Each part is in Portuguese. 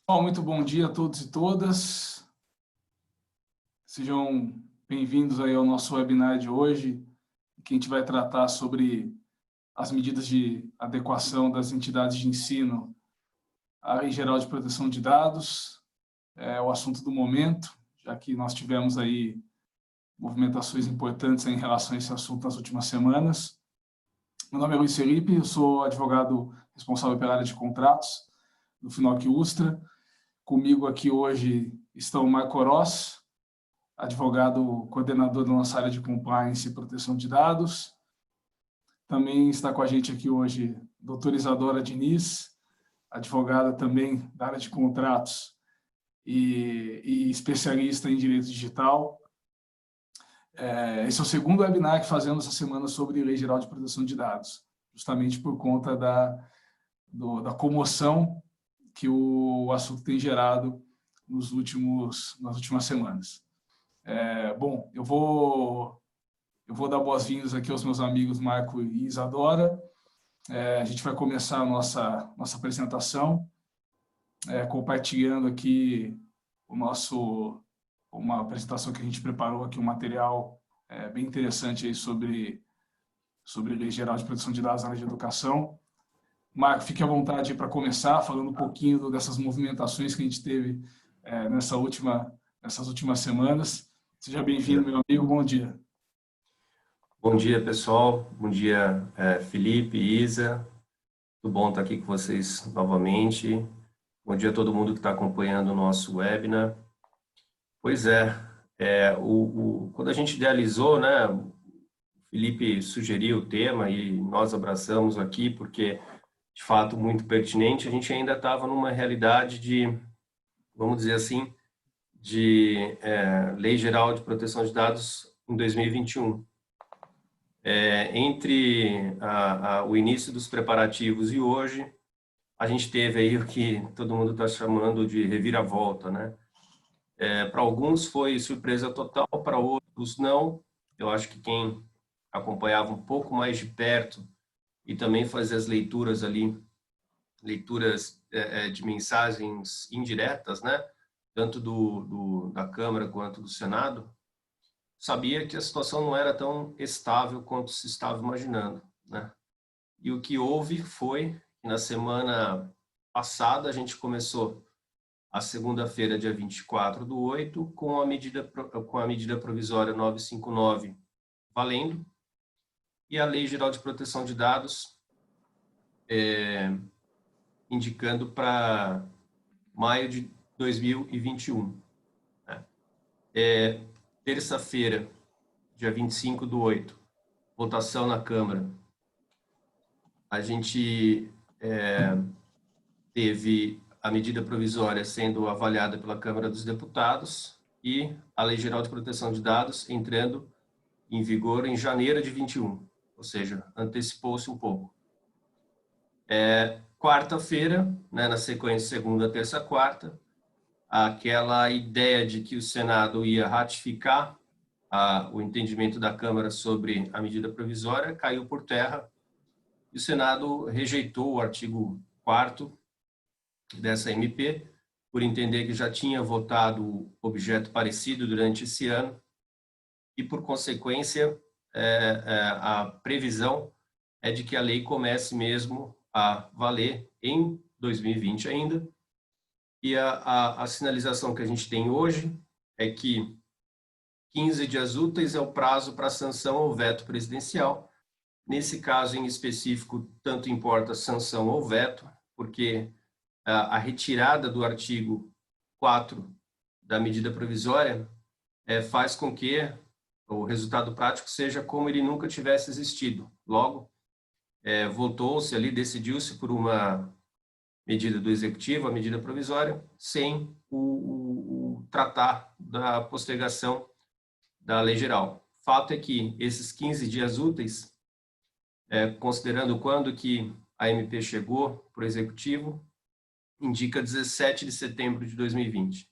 Muito bom dia a todos e todas. Sejam bem-vindos aí ao nosso webinar de hoje, que a gente vai tratar sobre as medidas de adequação das entidades de ensino à Lei Geral de Proteção de Dados. É o assunto do momento, já que nós tivemos aí movimentações importantes em relação a esse assunto nas últimas semanas. Meu nome é Luiz Felipe, eu sou advogado responsável pela área de contratos do Finocq Ustra. Comigo aqui hoje estão o Marco Oroz, advogado coordenador da nossa área de compliance e proteção de dados. Também está com a gente aqui hoje a doutora Isadora Diniz, advogada também da área de contratos e especialista em direito digital. Esse é o segundo webinar que fazemos essa semana sobre Lei Geral de Proteção de Dados, justamente por conta da comoção que o assunto tem gerado nas últimas semanas. Bom, eu vou dar boas-vindas aqui aos meus amigos Marco e Isadora. A gente vai começar a nossa apresentação, compartilhando aqui uma apresentação que a gente preparou aqui, um material bem interessante aí sobre Lei Geral de Proteção de Dados na área de educação. Marco, fique à vontade para começar, falando um pouquinho dessas movimentações que a gente teve nessas últimas semanas. Seja bem-vindo, meu amigo, bom dia. Bom dia, pessoal. Bom dia, Felipe, Isa. Tudo bom estar aqui com vocês novamente. Bom dia a todo mundo que está acompanhando o nosso webinar. Pois quando a gente idealizou, né, o Felipe sugeriu o tema e nós abraçamos aqui porque, de fato, muito pertinente. A gente ainda estava numa realidade de, vamos dizer assim, de Lei Geral de Proteção de Dados em 2021. Entre o início dos preparativos e hoje, a gente teve aí o que todo mundo está chamando de reviravolta, né? Para alguns foi surpresa total, para outros não. Eu acho que quem acompanhava um pouco mais de perto e também fazia as leituras ali, leituras de mensagens indiretas, né? Tanto da Câmara quanto do Senado, sabia que a situação não era tão estável quanto se estava imaginando, né? E o que houve foi que na semana passada a gente começou a segunda-feira, dia 24/8, com a medida provisória 959 valendo e a Lei Geral de Proteção de Dados indicando para maio de 2021. Né? Terça-feira, dia 25/8, votação na Câmara. A gente teve a medida provisória sendo avaliada pela Câmara dos Deputados e a Lei Geral de Proteção de Dados entrando em vigor em janeiro de 21, ou seja, antecipou-se um pouco. Quarta-feira, né, na sequência segunda, terça, quarta, aquela ideia de que o Senado ia ratificar o entendimento da Câmara sobre a medida provisória caiu por terra e o Senado rejeitou o artigo 4º dessa MP, por entender que já tinha votado objeto parecido durante esse ano e, por consequência, a previsão é de que a lei comece mesmo a valer em 2020 ainda. E a sinalização que a gente tem hoje é que 15 dias úteis é o prazo para sanção ou veto presidencial. Nesse caso em específico, tanto importa sanção ou veto, porque a retirada do artigo 4 da medida provisória faz com que o resultado prático seja como ele nunca tivesse existido. Logo, votou-se ali, decidiu-se por uma medida do Executivo, a medida provisória, sem o tratar da postergação da lei geral. Fato é que esses 15 dias úteis, considerando quando que a MP chegou para o Executivo, indica 17 de setembro de 2020. Ou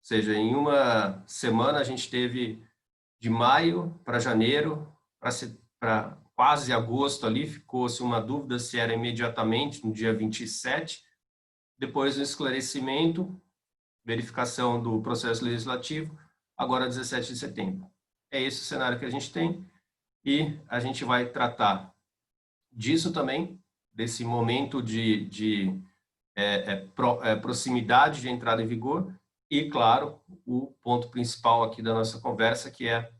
seja, em uma semana a gente teve de maio para janeiro, para quase agosto ali, ficou-se uma dúvida se era imediatamente, no dia 27. depois do esclarecimento, verificação do processo legislativo, agora 17 de setembro. É esse o cenário que a gente tem e a gente vai tratar disso também, desse momento de proximidade de entrada em vigor e, claro, o ponto principal aqui da nossa conversa, que é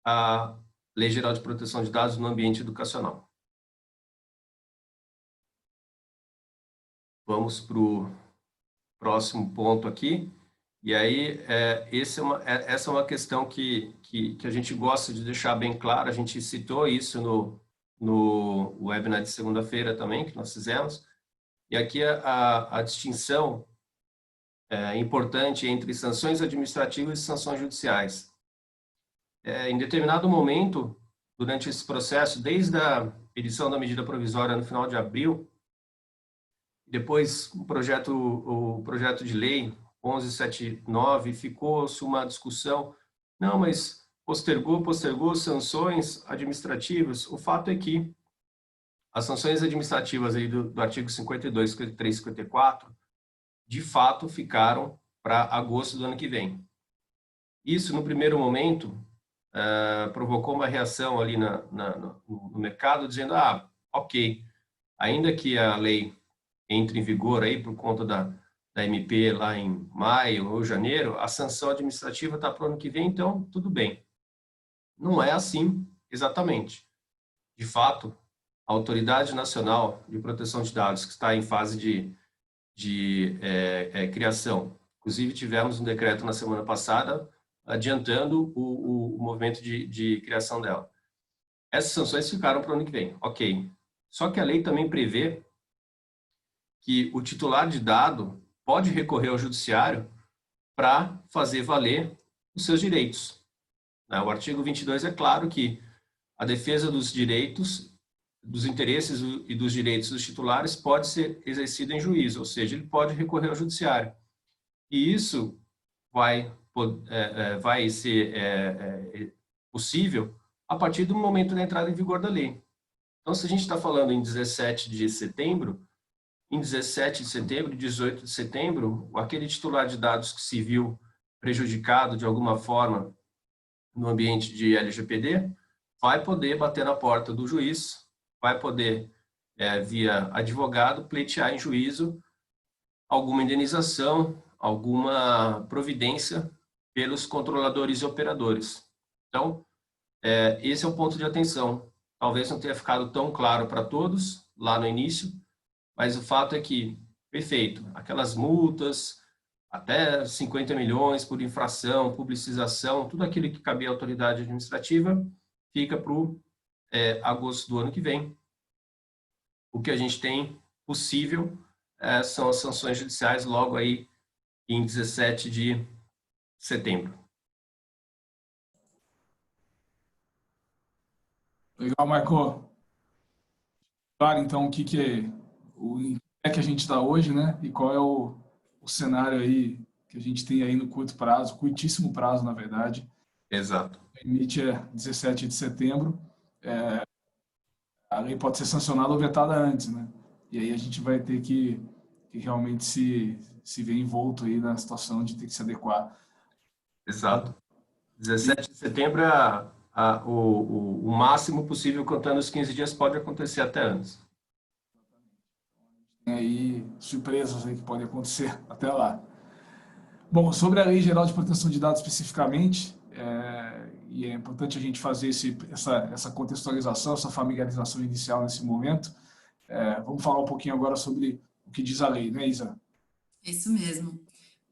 a Lei Geral de Proteção de Dados no Ambiente Educacional. Vamos para o próximo ponto aqui. E aí, essa é uma questão que a gente gosta de deixar bem claro. A gente citou isso no webinar de segunda-feira também, que nós fizemos. E aqui a distinção importante entre sanções administrativas e sanções judiciais. Em determinado momento, durante esse processo, desde a edição da medida provisória no final de abril, depois o projeto de lei 1179, ficou-se uma discussão, não, mas postergou sanções administrativas. O fato é que as sanções administrativas aí do artigo 52, 53 e 54, de fato, ficaram para agosto do ano que vem. Isso, no primeiro momento, provocou uma reação ali no mercado, dizendo, ok, ainda que a lei entre em vigor aí por conta da MP lá em maio ou janeiro, a sanção administrativa está para o ano que vem, então tudo bem. Não é assim exatamente. De fato, a Autoridade Nacional de Proteção de Dados, que está em fase de criação, inclusive tivemos um decreto na semana passada adiantando o movimento de criação dela. Essas sanções ficaram para o ano que vem, ok. Só que a lei também prevê que o titular de dado pode recorrer ao judiciário para fazer valer os seus direitos. O artigo 22 é claro que a defesa dos direitos, dos interesses e dos direitos dos titulares pode ser exercida em juízo, ou seja, ele pode recorrer ao judiciário. E isso vai ser possível a partir do momento da entrada em vigor da lei. Então, se a gente está falando em 17 de setembro, em 17 de setembro, 18 de setembro, aquele titular de dados que se viu prejudicado de alguma forma no ambiente de LGPD vai poder bater na porta do juiz, vai poder, via advogado, pleitear em juízo alguma indenização, alguma providência pelos controladores e operadores. Então, esse é o ponto de atenção. Talvez não tenha ficado tão claro para todos lá no início, mas o fato é que, perfeito, aquelas multas, até 50 milhões por infração, publicização, tudo aquilo que cabia à autoridade administrativa, fica para o agosto do ano que vem. O que a gente tem possível são as sanções judiciais logo aí em 17 de setembro. Legal, Marco. Claro, então, o que é que a gente está hoje, né? E qual é o cenário aí que a gente tem aí no curto prazo, curtíssimo prazo, na verdade. Exato. O limite é 17 de setembro. A lei pode ser sancionada ou vetada antes, né? E aí a gente vai ter que realmente se ver envolto aí na situação de ter que se adequar. Exato. 17 de setembro é o máximo possível, contando os 15 dias, pode acontecer até antes. Tem aí surpresas aí que podem acontecer até lá. Bom, sobre a Lei Geral de Proteção de Dados especificamente, e é importante a gente fazer essa contextualização, essa familiarização inicial nesse momento, vamos falar um pouquinho agora sobre o que diz a lei, né, Isa? Isso mesmo.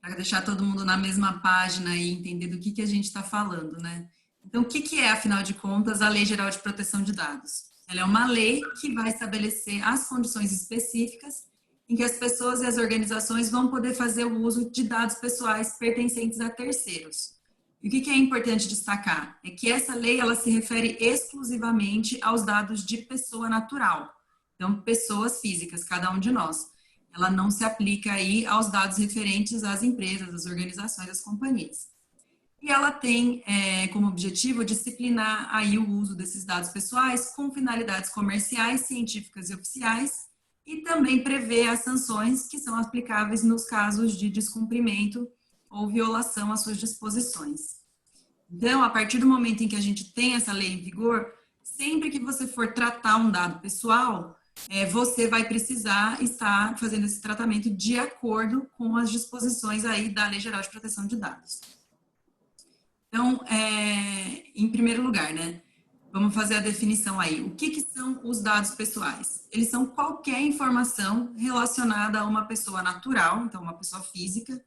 Para deixar todo mundo na mesma página e entender do que a gente está falando, né? Então, o que é, afinal de contas, a Lei Geral de Proteção de Dados? Ela é uma lei que vai estabelecer as condições específicas em que as pessoas e as organizações vão poder fazer o uso de dados pessoais pertencentes a terceiros. E o que é importante destacar? É que essa lei ela se refere exclusivamente aos dados de pessoa natural. Então, pessoas físicas, cada um de nós. Ela não se aplica aí aos dados referentes às empresas, às organizações, às companhias. E ela tem como objetivo disciplinar aí o uso desses dados pessoais com finalidades comerciais, científicas e oficiais, e também prevê as sanções que são aplicáveis nos casos de descumprimento ou violação às suas disposições. Então, a partir do momento em que a gente tem essa lei em vigor, sempre que você for tratar um dado pessoal, você vai precisar estar fazendo esse tratamento de acordo com as disposições aí da Lei Geral de Proteção de Dados. Então, em primeiro lugar, né, vamos fazer a definição aí. O que são os dados pessoais? Eles são qualquer informação relacionada a uma pessoa natural, então uma pessoa física,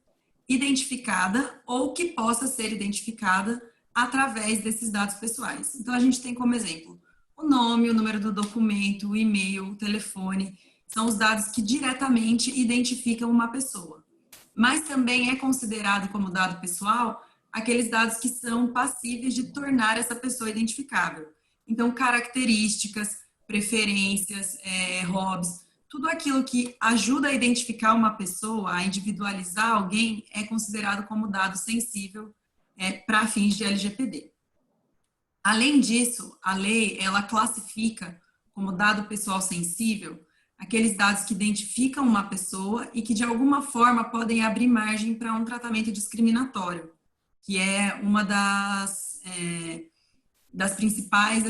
identificada ou que possa ser identificada através desses dados pessoais. Então, a gente tem como exemplo o nome, o número do documento, o e-mail, o telefone, são os dados que diretamente identificam uma pessoa. Mas também é considerado como dado pessoal aqueles dados que são passíveis de tornar essa pessoa identificável. Então, características, preferências, hobbies, tudo aquilo que ajuda a identificar uma pessoa, a individualizar alguém, é considerado como dado sensível para fins de LGPD. Além disso, a lei, ela classifica como dado pessoal sensível aqueles dados que identificam uma pessoa e que, de alguma forma, podem abrir margem para um tratamento discriminatório, que é uma das principais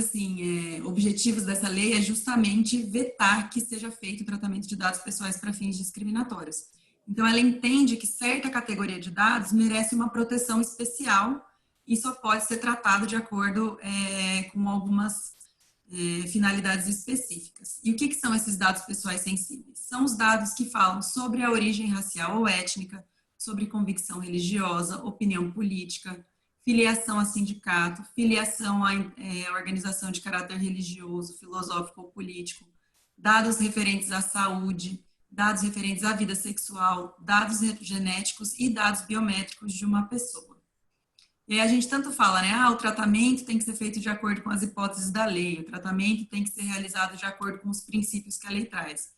objetivos dessa lei, é justamente vetar que seja feito o tratamento de dados pessoais para fins discriminatórios. Então, ela entende que certa categoria de dados merece uma proteção especial e só pode ser tratado de acordo com algumas finalidades específicas. E o que são esses dados pessoais sensíveis? São os dados que falam sobre a origem racial ou étnica, sobre convicção religiosa, opinião política, filiação a sindicato, filiação a organização de caráter religioso, filosófico ou político, dados referentes à saúde, dados referentes à vida sexual, dados genéticos e dados biométricos de uma pessoa. E aí a gente tanto fala, né? O tratamento tem que ser feito de acordo com as hipóteses da lei, o tratamento tem que ser realizado de acordo com os princípios que a lei traz.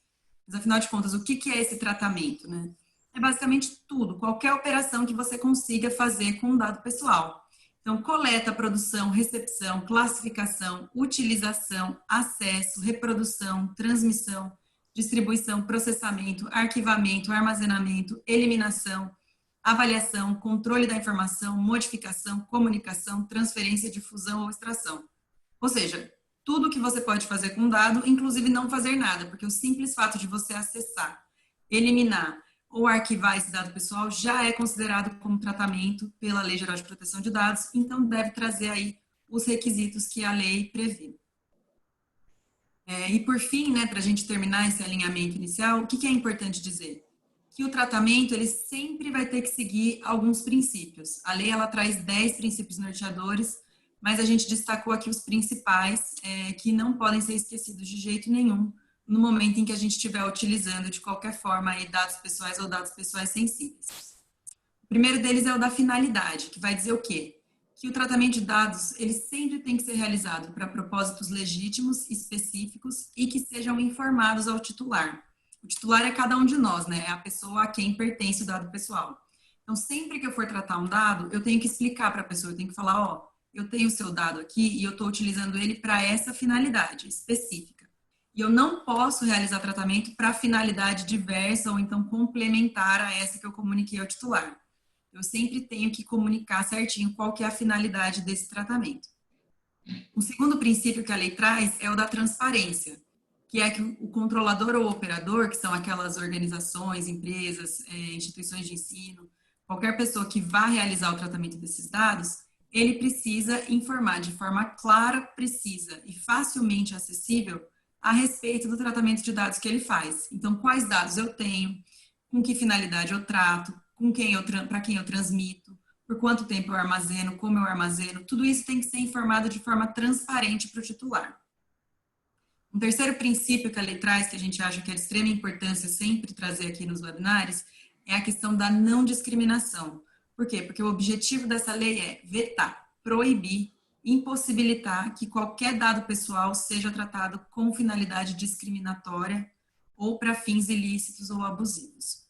Mas, afinal de contas, o que é esse tratamento, né? É basicamente tudo, qualquer operação que você consiga fazer com um dado pessoal. Então, coleta, produção, recepção, classificação, utilização, acesso, reprodução, transmissão, distribuição, processamento, arquivamento, armazenamento, eliminação, avaliação, controle da informação, modificação, comunicação, transferência, difusão ou extração. Ou seja, tudo que você pode fazer com um dado, inclusive não fazer nada, porque o simples fato de você acessar, eliminar ou arquivar esse dado pessoal já é considerado como tratamento pela Lei Geral de Proteção de Dados, então deve trazer aí os requisitos que a lei prevê. E por fim, né, para a gente terminar esse alinhamento inicial, o que é importante dizer? Que o tratamento ele sempre vai ter que seguir alguns princípios. A lei ela traz 10 princípios norteadores, mas a gente destacou aqui os principais que não podem ser esquecidos de jeito nenhum no momento em que a gente estiver utilizando de qualquer forma aí dados pessoais ou dados pessoais sensíveis. O primeiro deles é o da finalidade, que vai dizer o quê? Que o tratamento de dados ele sempre tem que ser realizado para propósitos legítimos, específicos e que sejam informados ao titular. O titular é cada um de nós, né? É a pessoa a quem pertence o dado pessoal. Então, sempre que eu for tratar um dado, eu tenho que explicar para a pessoa, eu tenho que falar, eu tenho o seu dado aqui e eu estou utilizando ele para essa finalidade específica. E eu não posso realizar tratamento para finalidade diversa ou então complementar a essa que eu comuniquei ao titular. Eu sempre tenho que comunicar certinho qual que é a finalidade desse tratamento. O segundo princípio que a lei traz é o da transparência, que é que o controlador ou operador, que são aquelas organizações, empresas, instituições de ensino, qualquer pessoa que vá realizar o tratamento desses dados, ele precisa informar de forma clara, precisa e facilmente acessível a respeito do tratamento de dados que ele faz. Então, quais dados eu tenho, com que finalidade eu trato, para quem eu transmito, por quanto tempo eu armazeno, como eu armazeno, tudo isso tem que ser informado de forma transparente para o titular. Um terceiro princípio que a lei traz, que a gente acha que é de extrema importância sempre trazer aqui nos webinários, é a questão da não discriminação. Por quê? Porque o objetivo dessa lei é vetar, proibir, impossibilitar que qualquer dado pessoal seja tratado com finalidade discriminatória ou para fins ilícitos ou abusivos.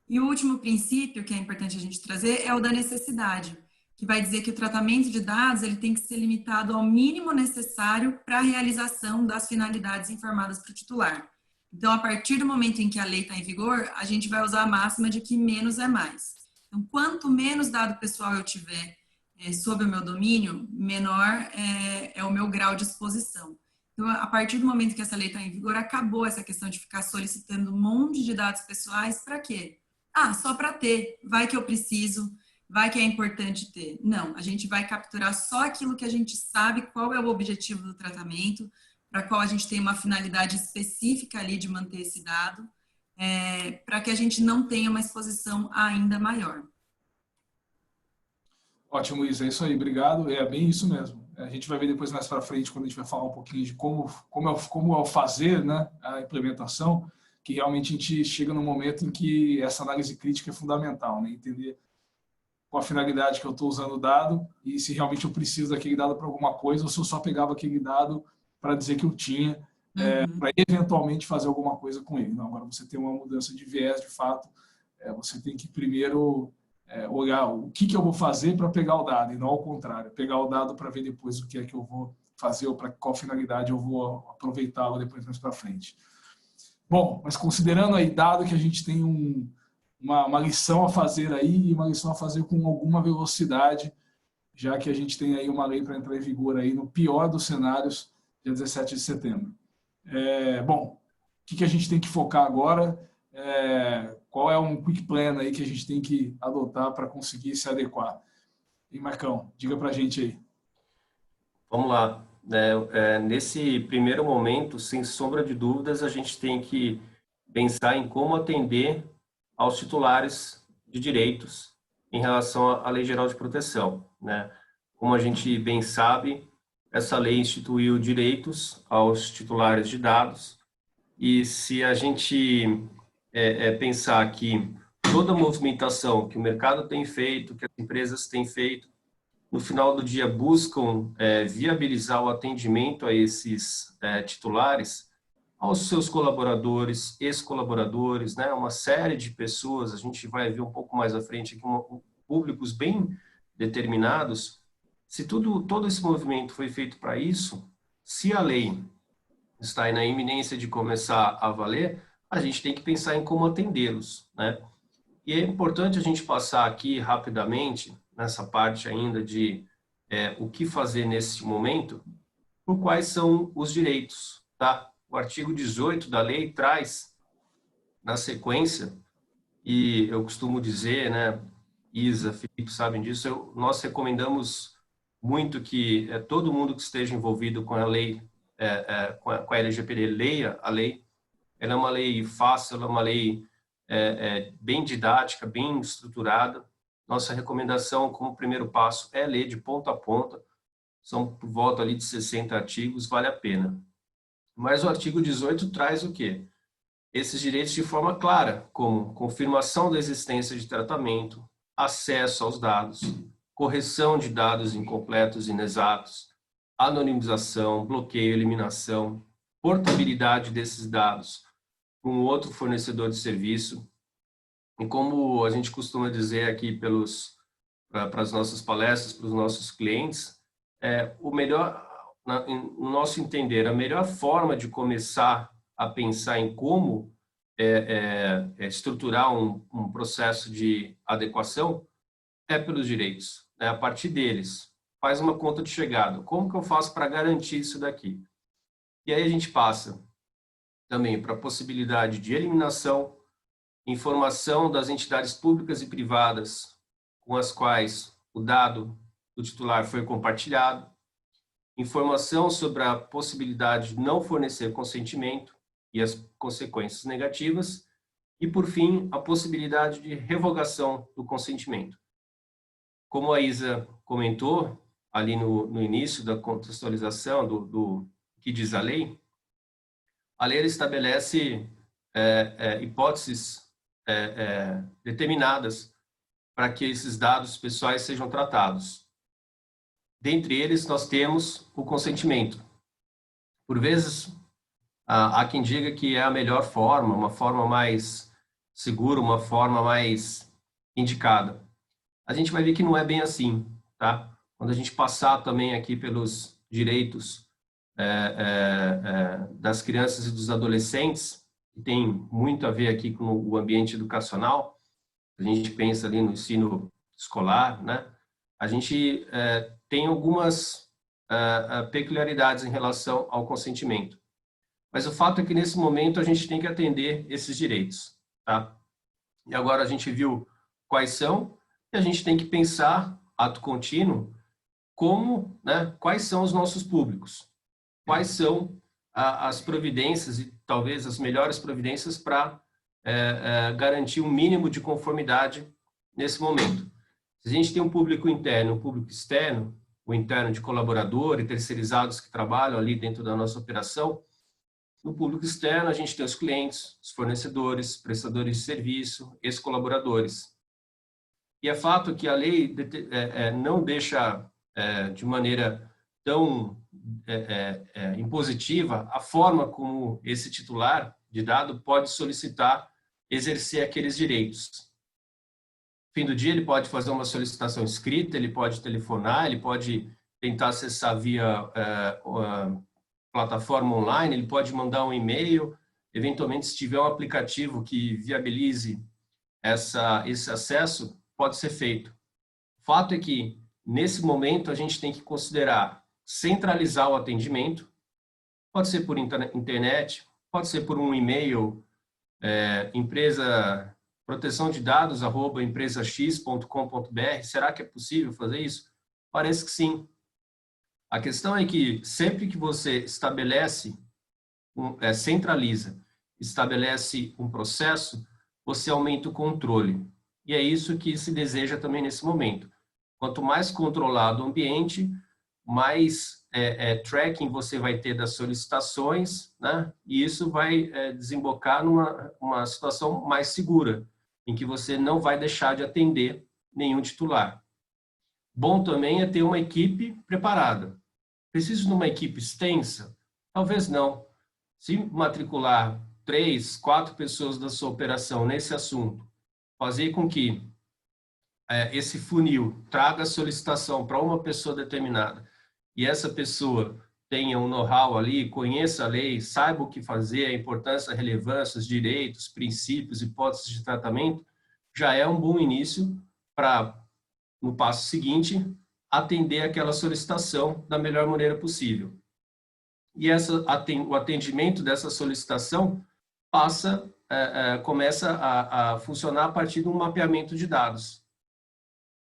E o último princípio que é importante a gente trazer é o da necessidade, que vai dizer que o tratamento de dados ele tem que ser limitado ao mínimo necessário para a realização das finalidades informadas para o titular. Então, a partir do momento em que a lei está em vigor, a gente vai usar a máxima de que menos é mais. Então, quanto menos dado pessoal eu tiver sob o meu domínio, menor é o meu grau de exposição. Então, a partir do momento que essa lei está em vigor, acabou essa questão de ficar solicitando um monte de dados pessoais. Para quê? Ah, só para ter. Vai que eu preciso, vai que é importante ter. Não, a gente vai capturar só aquilo que a gente sabe qual é o objetivo do tratamento, para qual a gente tem uma finalidade específica ali de manter esse dado, para que a gente não tenha uma exposição ainda maior. Ótimo, Isa, é isso aí, obrigado. É bem isso mesmo. A gente vai ver depois mais para frente, quando a gente vai falar um pouquinho de como é o fazer, né, a implementação, que realmente a gente chega no momento em que essa análise crítica é fundamental, né, entender qual a finalidade que eu estou usando o dado e se realmente eu preciso daquele dado para alguma coisa ou se eu só pegava aquele dado para dizer que eu tinha, para eventualmente fazer alguma coisa com ele. Não, agora você tem uma mudança de viés, de fato, você tem que primeiro olhar o que eu vou fazer para pegar o dado, e não ao contrário, pegar o dado para ver depois o que é que eu vou fazer ou para qual finalidade eu vou aproveitá-lo depois mais para frente. Bom, mas considerando aí, dado que a gente tem uma lição a fazer aí, e uma lição a fazer com alguma velocidade, já que a gente tem aí uma lei para entrar em vigor aí no pior dos cenários, dia 17 de setembro. Bom, o que a gente tem que focar agora? Qual é um quick plan aí que a gente tem que adotar para conseguir se adequar? E Marcão, diga para a gente aí. Vamos lá. Nesse primeiro momento, sem sombra de dúvidas, a gente tem que pensar em como atender aos titulares de direitos em relação à Lei Geral de Proteção, né? Como a gente bem sabe, essa lei instituiu direitos aos titulares de dados, e se a gente pensar que toda a movimentação que o mercado tem feito, que as empresas têm feito, no final do dia buscam viabilizar o atendimento a esses titulares, aos seus colaboradores, ex-colaboradores, né? Uma série de pessoas, a gente vai ver um pouco mais à frente aqui, públicos bem determinados. Se todo esse movimento foi feito para isso, se a lei está aí na iminência de começar a valer, a gente tem que pensar em como atendê-los, né? E é importante a gente passar aqui rapidamente, nessa parte ainda de o que fazer nesse momento, por quais são os direitos, tá? O artigo 18 da lei traz, na sequência, e eu costumo dizer, né, Isa, Felipe sabem disso, nós recomendamos muito que todo mundo que esteja envolvido com a lei, com a LGPD, leia a lei. Ela é uma lei fácil, ela é uma lei bem didática, bem estruturada. Nossa recomendação como primeiro passo é ler de ponta a ponta, são por volta ali de 60 artigos, vale a pena. Mas o artigo 18 traz o quê? Esses direitos de forma clara, como confirmação da existência de tratamento, acesso aos dados, correção de dados incompletos e inexatos, anonimização, bloqueio, eliminação, portabilidade desses dados com outro fornecedor de serviço. E como a gente costuma dizer aqui para as nossas palestras, para os nossos clientes, o melhor, no nosso entender, a melhor forma de começar a pensar em como estruturar um processo de adequação é pelos direitos, né? A partir deles. Faz uma conta de chegada. Como que eu faço para garantir isso daqui? E aí a gente passa também para a possibilidade de eliminação, informação das entidades públicas e privadas com as quais o dado do titular foi compartilhado, informação sobre a possibilidade de não fornecer consentimento e as consequências negativas, e, por fim, a possibilidade de revogação do consentimento. Como a Isa comentou ali no início da contextualização do que diz a lei estabelece hipóteses determinadas para que esses dados pessoais sejam tratados. Dentre eles, nós temos o consentimento. Por vezes, há quem diga que é a melhor forma, uma forma mais segura, uma forma mais indicada. A gente vai ver que não é bem assim, tá? Quando a gente passar também aqui pelos direitos das crianças e dos adolescentes, que tem muito a ver aqui com o ambiente educacional. A gente pensa ali no ensino escolar, né? A gente tem algumas peculiaridades em relação ao consentimento. Mas o fato é que, nesse momento, a gente tem que atender esses direitos, tá? E agora a gente viu quais são, e a gente tem que pensar, ato contínuo, como, né, quais são os nossos públicos, quais são as providências e talvez as melhores providências para garantir um mínimo de conformidade nesse momento. Se a gente tem um público interno, um público externo, o interno de colaborador e terceirizados que trabalham ali dentro da nossa operação, no público externo a gente tem os clientes, os fornecedores, prestadores de serviço, ex-colaboradores. E é fato que a lei não deixa de maneira tão impositiva a forma como esse titular de dado pode solicitar exercer aqueles direitos. No fim do dia, ele pode fazer uma solicitação escrita, ele pode telefonar, ele pode tentar acessar via plataforma online, ele pode mandar um e-mail, eventualmente, se tiver um aplicativo que viabilize esse acesso, pode ser feito. O fato é que, nesse momento, a gente tem que considerar centralizar o atendimento, pode ser por internet, pode ser por um e-mail, empresa proteção de dados, @empresax.com.br. Será que é possível fazer isso? Parece que sim. A questão é que sempre que você estabelece, centraliza, estabelece um processo, você aumenta o controle. E é isso que se deseja também nesse momento. Quanto mais controlado o ambiente, mais tracking você vai ter das solicitações, né? E isso vai desembocar numa situação mais segura, em que você não vai deixar de atender nenhum titular. Bom também é ter uma equipe preparada. Preciso de uma equipe extensa? Talvez não. Se matricular 3, 4 pessoas da sua operação nesse assunto, fazer com que esse funil traga a solicitação para uma pessoa determinada e essa pessoa tenha um know-how ali, conheça a lei, saiba o que fazer, a importância, a relevância, os direitos, princípios, hipóteses de tratamento, já é um bom início para, no passo seguinte, atender aquela solicitação da melhor maneira possível. E o atendimento dessa solicitação começa a funcionar a partir de um mapeamento de dados.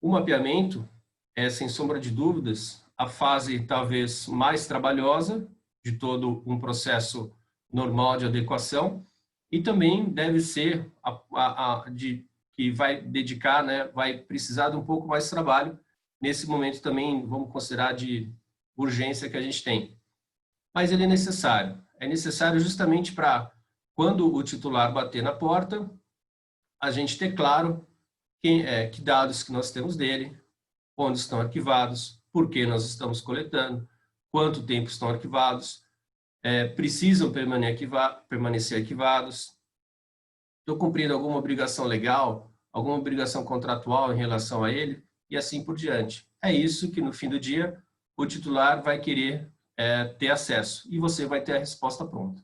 O mapeamento é, sem sombra de dúvidas, a fase talvez mais trabalhosa de todo um processo normal de adequação e também deve ser que vai dedicar, né, vai precisar de um pouco mais de trabalho. Nesse momento também vamos considerar de urgência que a gente tem. Mas ele é necessário. É necessário justamente para, quando o titular bater na porta, a gente ter claro que dados que nós temos dele, onde estão arquivados, por que nós estamos coletando, quanto tempo estão arquivados, precisam permanecer arquivados, estou cumprindo alguma obrigação legal, alguma obrigação contratual em relação a ele, e assim por diante. É isso que, no fim do dia, o titular vai querer ter acesso, e você vai ter a resposta pronta.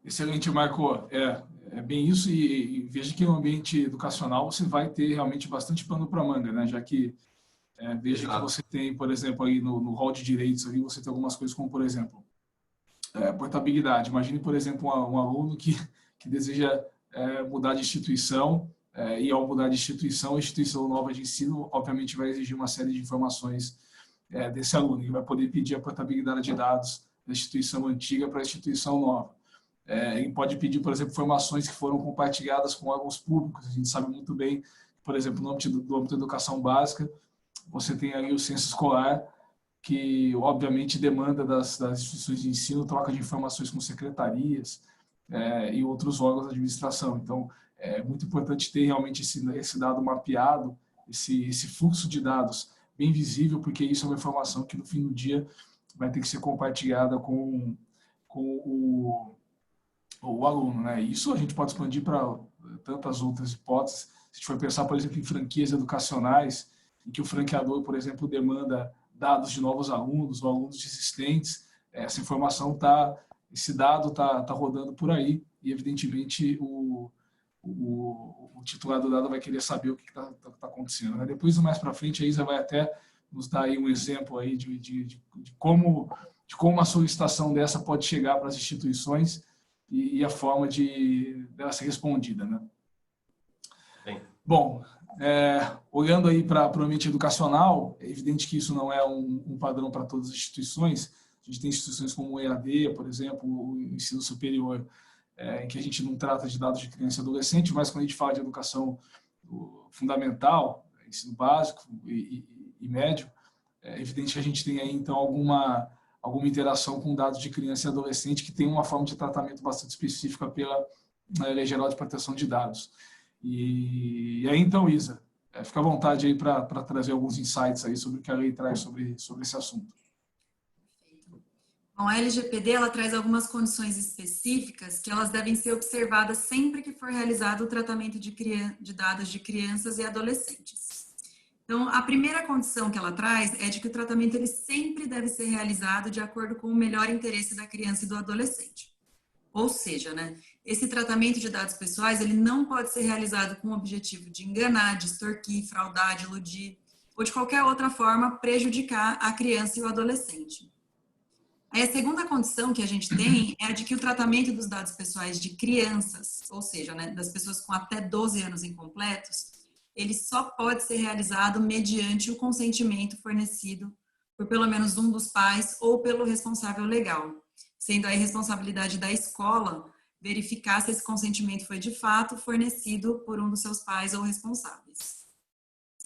Excelente, Marco. É bem isso, e veja que no ambiente educacional você vai ter realmente bastante pano para manga, né? Já que veja que você tem, por exemplo, aí no rol de direitos, ali você tem algumas coisas como, por exemplo, portabilidade. Imagine, por exemplo, um aluno que deseja mudar de instituição, e ao mudar de instituição, a instituição nova de ensino, obviamente, vai exigir uma série de informações desse aluno. Ele vai poder pedir a portabilidade de dados da instituição antiga para a instituição nova. Ele pode pedir, por exemplo, informações que foram compartilhadas com órgãos públicos. A gente sabe muito bem, por exemplo, no âmbito da educação básica, você tem ali o censo escolar, que obviamente demanda das instituições de ensino troca de informações com secretarias e outros órgãos de administração. Então, é muito importante ter realmente esse dado mapeado, esse fluxo de dados bem visível, porque isso é uma informação que no fim do dia vai ter que ser compartilhada com o aluno, né? Isso a gente pode expandir para tantas outras hipóteses. Se a gente for pensar, por exemplo, em franquias educacionais, em que o franqueador, por exemplo, demanda dados de novos alunos ou alunos existentes, essa informação está esse dado está rodando por aí e, evidentemente, o titular do dado vai querer saber o que está acontecendo, né? Depois, mais para frente, a Isa vai até nos dar aí um exemplo aí de como uma solicitação dessa pode chegar para as instituições e a forma dela ser respondida, né? Bem. Bom, olhando aí para o ambiente educacional, é evidente que isso não é um padrão para todas as instituições. A gente tem instituições como o EAD, por exemplo, o ensino superior, em que a gente não trata de dados de criança e adolescente, mas quando a gente fala de educação fundamental, ensino básico e médio, é evidente que a gente tem aí, então, alguma interação com dados de criança e adolescente que tem uma forma de tratamento bastante específica pela Lei Geral de Proteção de Dados. E aí, então, Isa, fica à vontade aí para trazer alguns insights aí sobre o que a lei traz sobre esse assunto. Bom, a LGPD, ela traz algumas condições específicas que elas devem ser observadas sempre que for realizado o tratamento de dados de crianças e adolescentes. Então, a primeira condição que ela traz é de que o tratamento ele sempre deve ser realizado de acordo com o melhor interesse da criança e do adolescente. Ou seja, né, esse tratamento de dados pessoais ele não pode ser realizado com o objetivo de enganar, de extorquir, fraudar, de iludir ou de qualquer outra forma prejudicar a criança e o adolescente. Aí a segunda condição que a gente tem é a de que o tratamento dos dados pessoais de crianças, ou seja, né, das pessoas com até 12 anos incompletos, ele só pode ser realizado mediante o consentimento fornecido por pelo menos um dos pais ou pelo responsável legal, sendo aí responsabilidade da escola verificar se esse consentimento foi de fato fornecido por um dos seus pais ou responsáveis.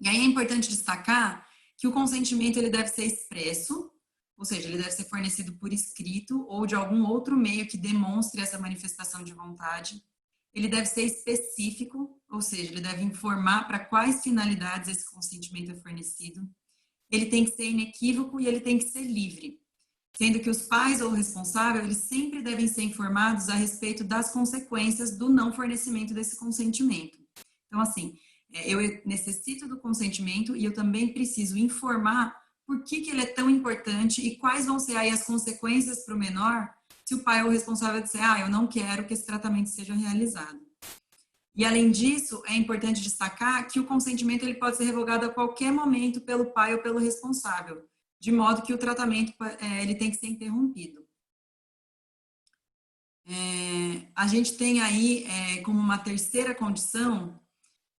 E aí é importante destacar que o consentimento ele deve ser expresso, ou seja, ele deve ser fornecido por escrito ou de algum outro meio que demonstre essa manifestação de vontade. Ele deve ser específico, ou seja, ele deve informar para quais finalidades esse consentimento é fornecido. Ele tem que ser inequívoco e ele tem que ser livre, sendo que os pais ou o responsável, eles sempre devem ser informados a respeito das consequências do não fornecimento desse consentimento. Então, assim, eu necessito do consentimento e eu também preciso informar por que ele é tão importante e quais vão ser aí as consequências para o menor se o pai ou o responsável disser, eu não quero que esse tratamento seja realizado. E além disso, é importante destacar que o consentimento ele pode ser revogado a qualquer momento pelo pai ou pelo responsável, de modo que o tratamento ele tem que ser interrompido. A gente tem aí como uma terceira condição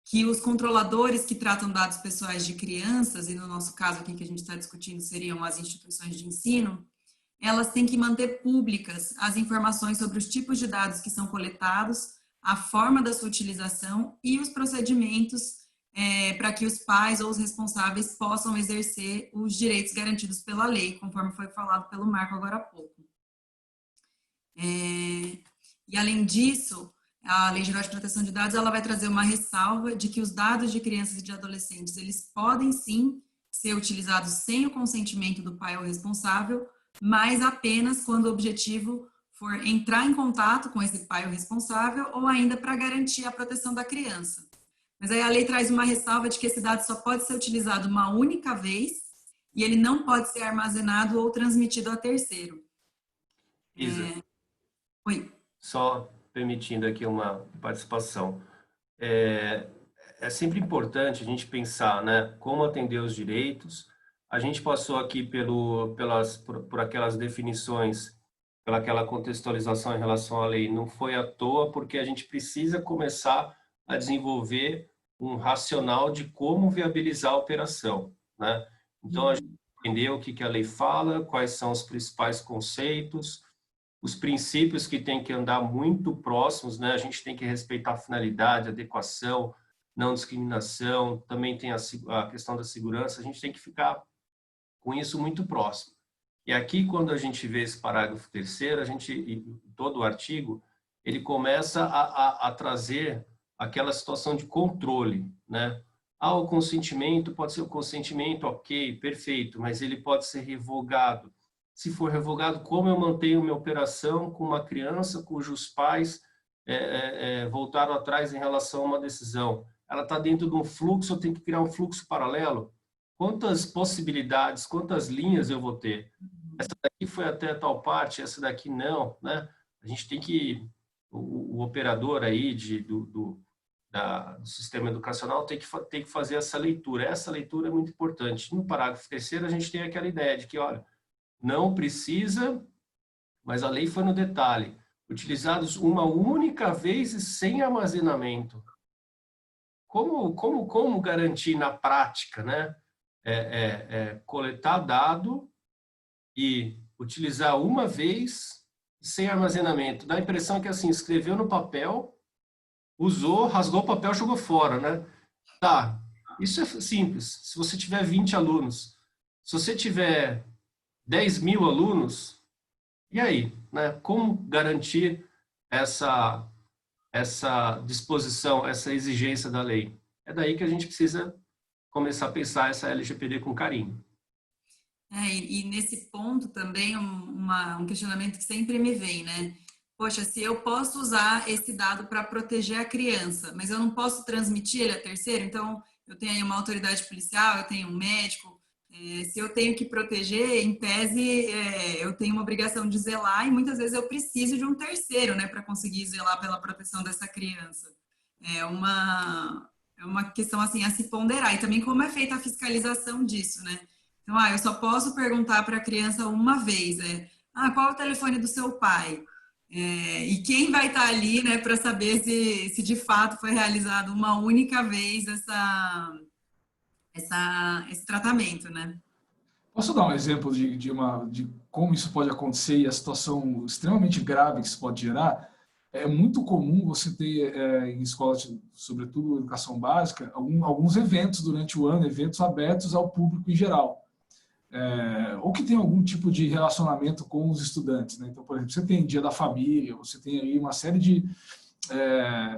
que os controladores que tratam dados pessoais de crianças, e no nosso caso aqui que a gente está discutindo seriam as instituições de ensino, elas têm que manter públicas as informações sobre os tipos de dados que são coletados, a forma da sua utilização e os procedimentos para que os pais ou os responsáveis possam exercer os direitos garantidos pela lei, conforme foi falado pelo Marco agora há pouco. E além disso, a Lei Geral de Proteção de Dados ela vai trazer uma ressalva de que os dados de crianças e de adolescentes eles podem sim ser utilizados sem o consentimento do pai ou responsável, mas apenas quando o objetivo for entrar em contato com esse pai ou responsável ou ainda para garantir a proteção da criança. Mas aí a lei traz uma ressalva de que esse dado só pode ser utilizado uma única vez e ele não pode ser armazenado ou transmitido a terceiro. Isa, Oi. Só permitindo aqui uma participação. É sempre importante a gente pensar, né, como atender os direitos. A gente passou aqui por aquelas definições, pelaquela contextualização em relação à lei, não foi à toa, porque a gente precisa começar a desenvolver um racional de como viabilizar a operação, né? Então, a gente entendeu o que a lei fala, quais são os principais conceitos, os princípios que têm que andar muito próximos, né? A gente tem que respeitar a finalidade, adequação, não discriminação, também tem a questão da segurança, a gente tem que ficar com isso muito próximo. E aqui, quando a gente vê esse parágrafo terceiro, todo o artigo, ele começa a trazer aquela situação de controle, né? O consentimento pode ser o consentimento, ok, perfeito, mas ele pode ser revogado. Se for revogado, como eu mantenho minha operação com uma criança cujos pais voltaram atrás em relação a uma decisão? Ela está dentro de um fluxo, eu tenho que criar um fluxo paralelo? Quantas possibilidades, quantas linhas eu vou ter? essa daqui foi até tal parte, essa daqui não, né? A gente tem que, o operador aí do sistema educacional tem que fazer essa leitura. Essa leitura é muito importante. No parágrafo terceiro, a gente tem aquela ideia de que, olha, não precisa, mas a lei foi no detalhe, utilizados uma única vez e sem armazenamento. Como garantir na prática, né? Coletar dado e utilizar uma vez sem armazenamento. Dá a impressão que, assim, escreveu no papel, usou, rasgou o papel, jogou fora, né? Tá, isso é simples. Se você tiver 20 alunos, se você tiver 10.000 alunos, e aí, né? Como garantir essa disposição, essa exigência da lei? É daí que a gente precisa começar a pensar essa LGPD com carinho. E nesse ponto também um questionamento que sempre me vem, né? Poxa, se eu posso usar esse dado para proteger a criança, mas eu não posso transmitir ele a terceiro, então eu tenho aí uma autoridade policial, eu tenho um médico, se eu tenho que proteger, em tese, eu tenho uma obrigação de zelar e muitas vezes eu preciso de um terceiro, né, para conseguir zelar pela proteção dessa criança. É uma questão, assim, a se ponderar. E também como é feita a fiscalização disso, né? Então, eu só posso perguntar para a criança uma vez, qual é o telefone do seu pai? E quem vai estar ali, né, para saber se de fato foi realizado uma única vez esse tratamento, né? Posso dar um exemplo de como isso pode acontecer e a situação extremamente grave que isso pode gerar? É muito comum você ter em escolas, sobretudo educação básica, alguns eventos durante o ano, eventos abertos ao público em geral. Ou que tem algum tipo de relacionamento com os estudantes, né? Então, por exemplo, você tem Dia da Família, você tem aí uma série de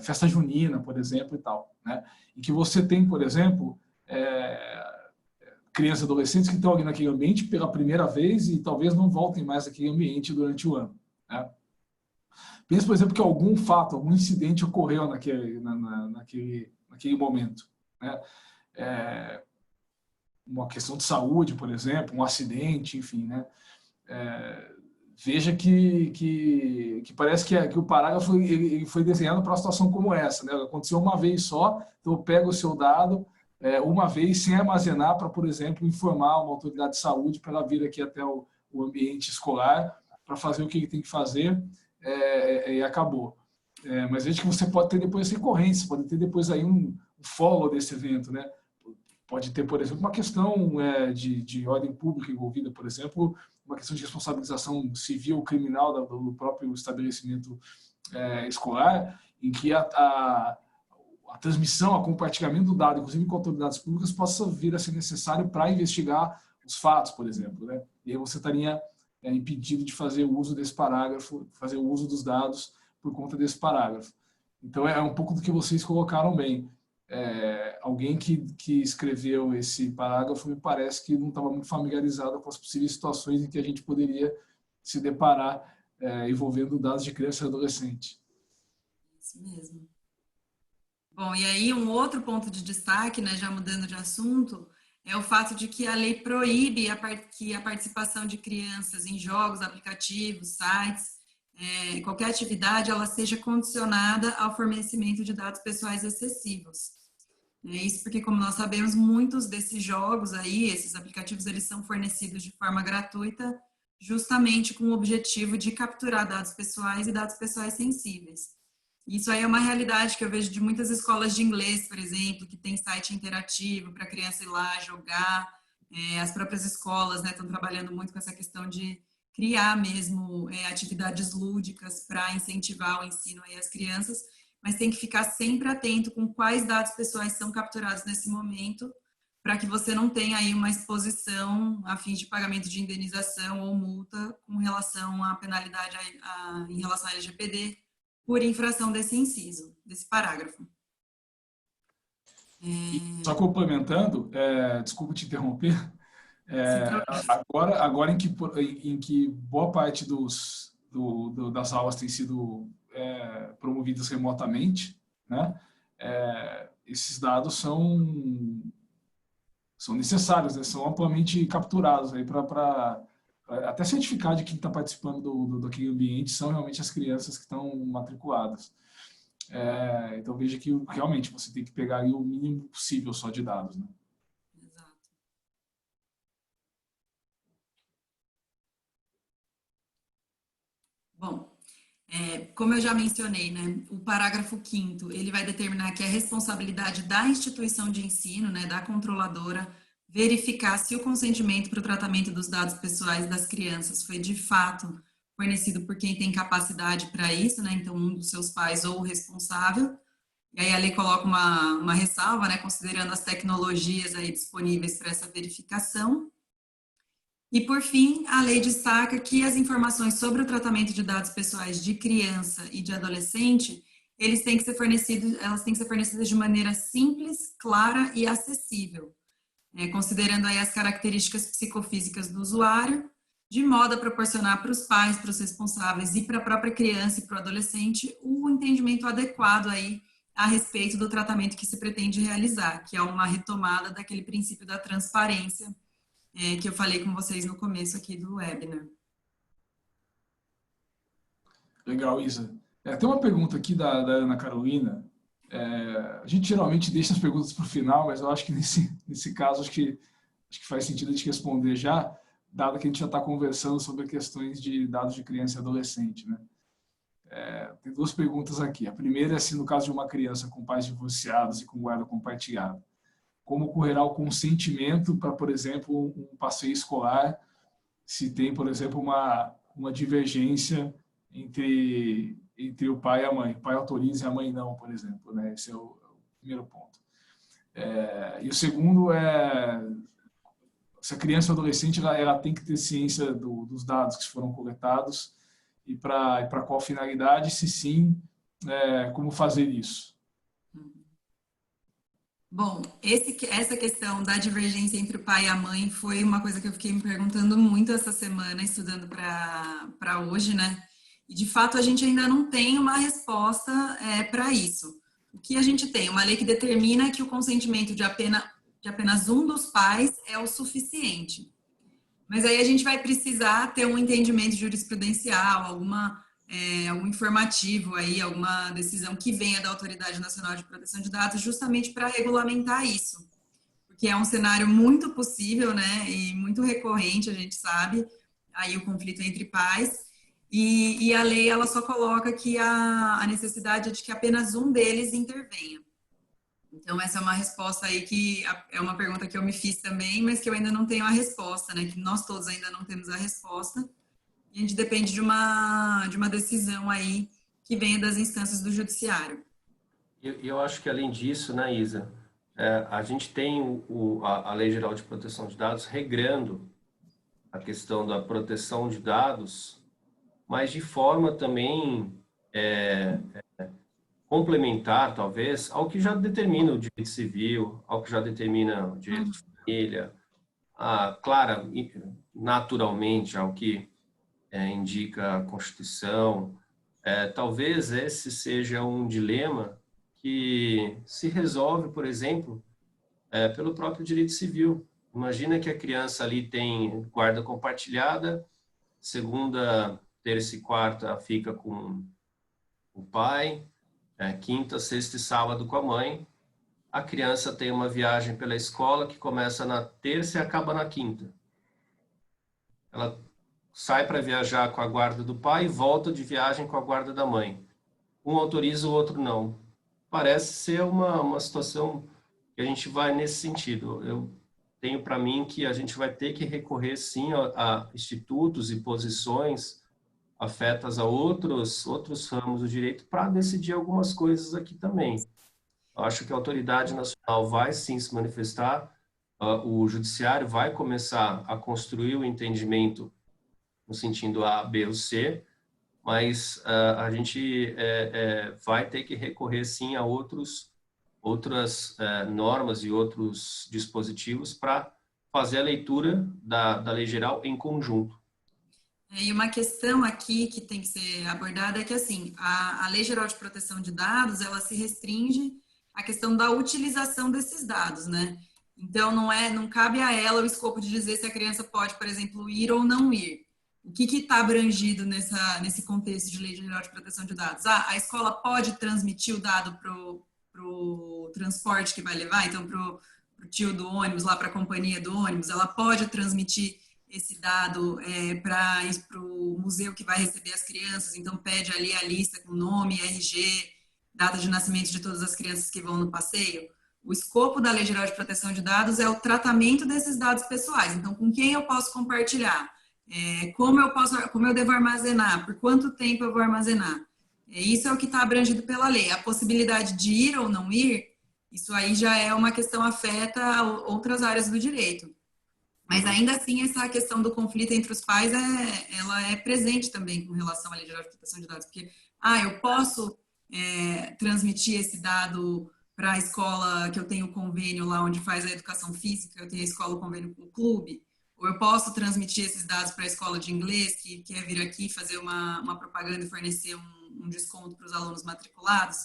festa junina, por exemplo, e tal, né? E que você tem, por exemplo, crianças e adolescentes que estão ali naquele ambiente pela primeira vez e talvez não voltem mais àquele ambiente durante o ano, né? Pensa, por exemplo, que algum fato, algum incidente ocorreu naquele momento, né? Uma questão de saúde, por exemplo, um acidente, enfim, né? Veja que parece que o parágrafo ele foi desenhado para uma situação como essa, né? Aconteceu uma vez só, então eu pego o seu dado uma vez sem armazenar para, por exemplo, informar uma autoridade de saúde para ela vir aqui até o ambiente escolar para fazer o que ele tem que fazer e acabou. Mas veja que você pode ter depois recorrência, pode ter depois aí um follow desse evento, né? Pode ter, por exemplo, uma questão de ordem pública envolvida, por exemplo, uma questão de responsabilização civil ou criminal do próprio estabelecimento escolar, em que a transmissão, o compartilhamento do dado, inclusive com autoridades públicas, possa vir a ser necessário para investigar os fatos, por exemplo, né? E aí você estaria impedido de fazer o uso desse parágrafo, fazer o uso dos dados por conta desse parágrafo. Então, é um pouco do que vocês colocaram bem. Alguém que escreveu esse parágrafo me parece que não estava muito familiarizado com as possíveis situações em que a gente poderia se deparar envolvendo dados de criança e adolescente. Isso mesmo. Bom, e aí um outro ponto de destaque, né, já mudando de assunto, é o fato de que a lei proíbe que a participação de crianças em jogos, aplicativos, sites, qualquer atividade, ela seja condicionada ao fornecimento de dados pessoais excessivos. Isso porque, como nós sabemos, muitos desses jogos aí, esses aplicativos, eles são fornecidos de forma gratuita, justamente com o objetivo de capturar dados pessoais e dados pessoais sensíveis. Isso aí é uma realidade que eu vejo de muitas escolas de inglês, por exemplo, que tem site interativo para a criança ir lá jogar. As próprias escolas, né, estão trabalhando muito com essa questão de criar mesmo atividades lúdicas para incentivar o ensino aí às crianças, mas tem que ficar sempre atento com quais dados pessoais são capturados nesse momento, para que você não tenha aí uma exposição a fim de pagamento de indenização ou multa com relação à penalidade em relação à LGPD por infração desse inciso, desse parágrafo. Só complementando, desculpa te interromper, agora em que boa parte das aulas tem sido promovidas remotamente, né? Esses dados são necessários, né? São amplamente capturados aí para até certificar de quem está participando daquele ambiente são realmente as crianças que estão matriculadas. Então veja que realmente você tem que pegar aí o mínimo possível só de dados, né? Exato. Bom, como eu já mencionei, né, o parágrafo 5º, ele vai determinar que é responsabilidade da instituição de ensino, né, da controladora, verificar se o consentimento para o tratamento dos dados pessoais das crianças foi de fato fornecido por quem tem capacidade para isso, né, então um dos seus pais ou o responsável. E aí a lei coloca uma ressalva, né, considerando as tecnologias aí disponíveis para essa verificação. E, por fim, a lei destaca que as informações sobre o tratamento de dados pessoais de criança e de adolescente, elas têm que ser fornecidas de maneira simples, clara e acessível, considerando aí as características psicofísicas do usuário, de modo a proporcionar para os pais, para os responsáveis e para a própria criança e para o adolescente o entendimento adequado aí a respeito do tratamento que se pretende realizar, que é uma retomada daquele princípio da transparência que eu falei com vocês no começo aqui do webinar. Legal, Isa. Tem uma pergunta aqui da Ana Carolina. A gente geralmente deixa as perguntas para o final, mas eu acho que nesse caso acho que faz sentido a gente responder já, dado que a gente já está conversando sobre questões de dados de criança e adolescente, né? Tem duas perguntas aqui. A primeira é se no caso de uma criança com pais divorciados e com guarda compartilhada, como ocorrerá o consentimento para, por exemplo, um passeio escolar, se tem, por exemplo, uma divergência entre o pai e a mãe. O pai autoriza e a mãe não, por exemplo, né? Esse é o primeiro ponto. E o segundo é se a criança ou adolescente ela tem que ter ciência dos dados que foram coletados e para qual finalidade, se sim, como fazer isso. Bom, essa questão da divergência entre o pai e a mãe foi uma coisa que eu fiquei me perguntando muito essa semana, estudando para hoje, né? E, de fato, a gente ainda não tem uma resposta para isso. O que a gente tem? Uma lei que determina que o consentimento de apenas um dos pais é o suficiente. Mas aí a gente vai precisar ter um entendimento jurisprudencial, algum informativo aí, alguma decisão que venha da Autoridade Nacional de Proteção de Dados, justamente para regulamentar isso. Porque é um cenário muito possível, né, e muito recorrente, a gente sabe, aí o conflito entre pais, e a lei, ela só coloca que a necessidade é de que apenas um deles intervenha. Então, essa é uma resposta aí que é uma pergunta que eu me fiz também, mas que eu ainda não tenho a resposta, né, que nós todos ainda não temos a resposta. E a gente depende de uma decisão aí que venha das instâncias do judiciário. Eu acho que, além disso, né, Isa, a gente tem a Lei Geral de Proteção de Dados regrando a questão da proteção de dados, mas de forma também complementar, talvez, ao que já determina o direito civil, ao que já determina o direito de família, claro, naturalmente, ao que indica a Constituição. Talvez esse seja um dilema que se resolve, por exemplo, pelo próprio direito civil. Imagina que a criança ali tem guarda compartilhada, segunda, terça e quarta fica com o pai, quinta, sexta e sábado com a mãe. A criança tem uma viagem pela escola que começa na terça e acaba na quinta. Ela sai para viajar com a guarda do pai e volta de viagem com a guarda da mãe. Um autoriza, o outro não. Parece ser uma situação que a gente vai nesse sentido. Eu tenho para mim que a gente vai ter que recorrer, sim, a institutos e posições afetas a outros ramos do direito para decidir algumas coisas aqui também. Eu acho que a autoridade nacional vai, sim, se manifestar, o judiciário vai começar a construir o entendimento no sentido A, B ou C, mas a gente vai ter que recorrer, sim, a outras normas e outros dispositivos para fazer a leitura da lei geral em conjunto. E uma questão aqui que tem que ser abordada é que, assim, a Lei Geral de Proteção de Dados, ela se restringe à questão da utilização desses dados, né? Então, não cabe a ela o escopo de dizer se a criança pode, por exemplo, ir ou não ir. O que está abrangido nesse contexto de Lei Geral de Proteção de Dados? A escola pode transmitir o dado para o transporte que vai levar, então para o tio do ônibus, lá para a companhia do ônibus, ela pode transmitir esse dado para o museu que vai receber as crianças, então pede ali a lista com nome, RG, data de nascimento de todas as crianças que vão no passeio. O escopo da Lei Geral de Proteção de Dados é o tratamento desses dados pessoais. Então, com quem eu posso compartilhar? Como eu devo armazenar? Por quanto tempo eu vou armazenar? Isso é o que está abrangido pela lei. A possibilidade de ir ou não ir, isso aí já é uma questão afeta outras áreas do direito. Mas ainda assim, essa questão do conflito entre os pais, ela é presente também com relação à Lei Geral de Proteção de Dados. Porque, eu posso transmitir esse dado para a escola que eu tenho convênio lá onde faz a educação física, eu tenho a escola convênio com o clube, ou eu posso transmitir esses dados para a escola de inglês que quer vir aqui fazer uma propaganda e fornecer um desconto para os alunos matriculados.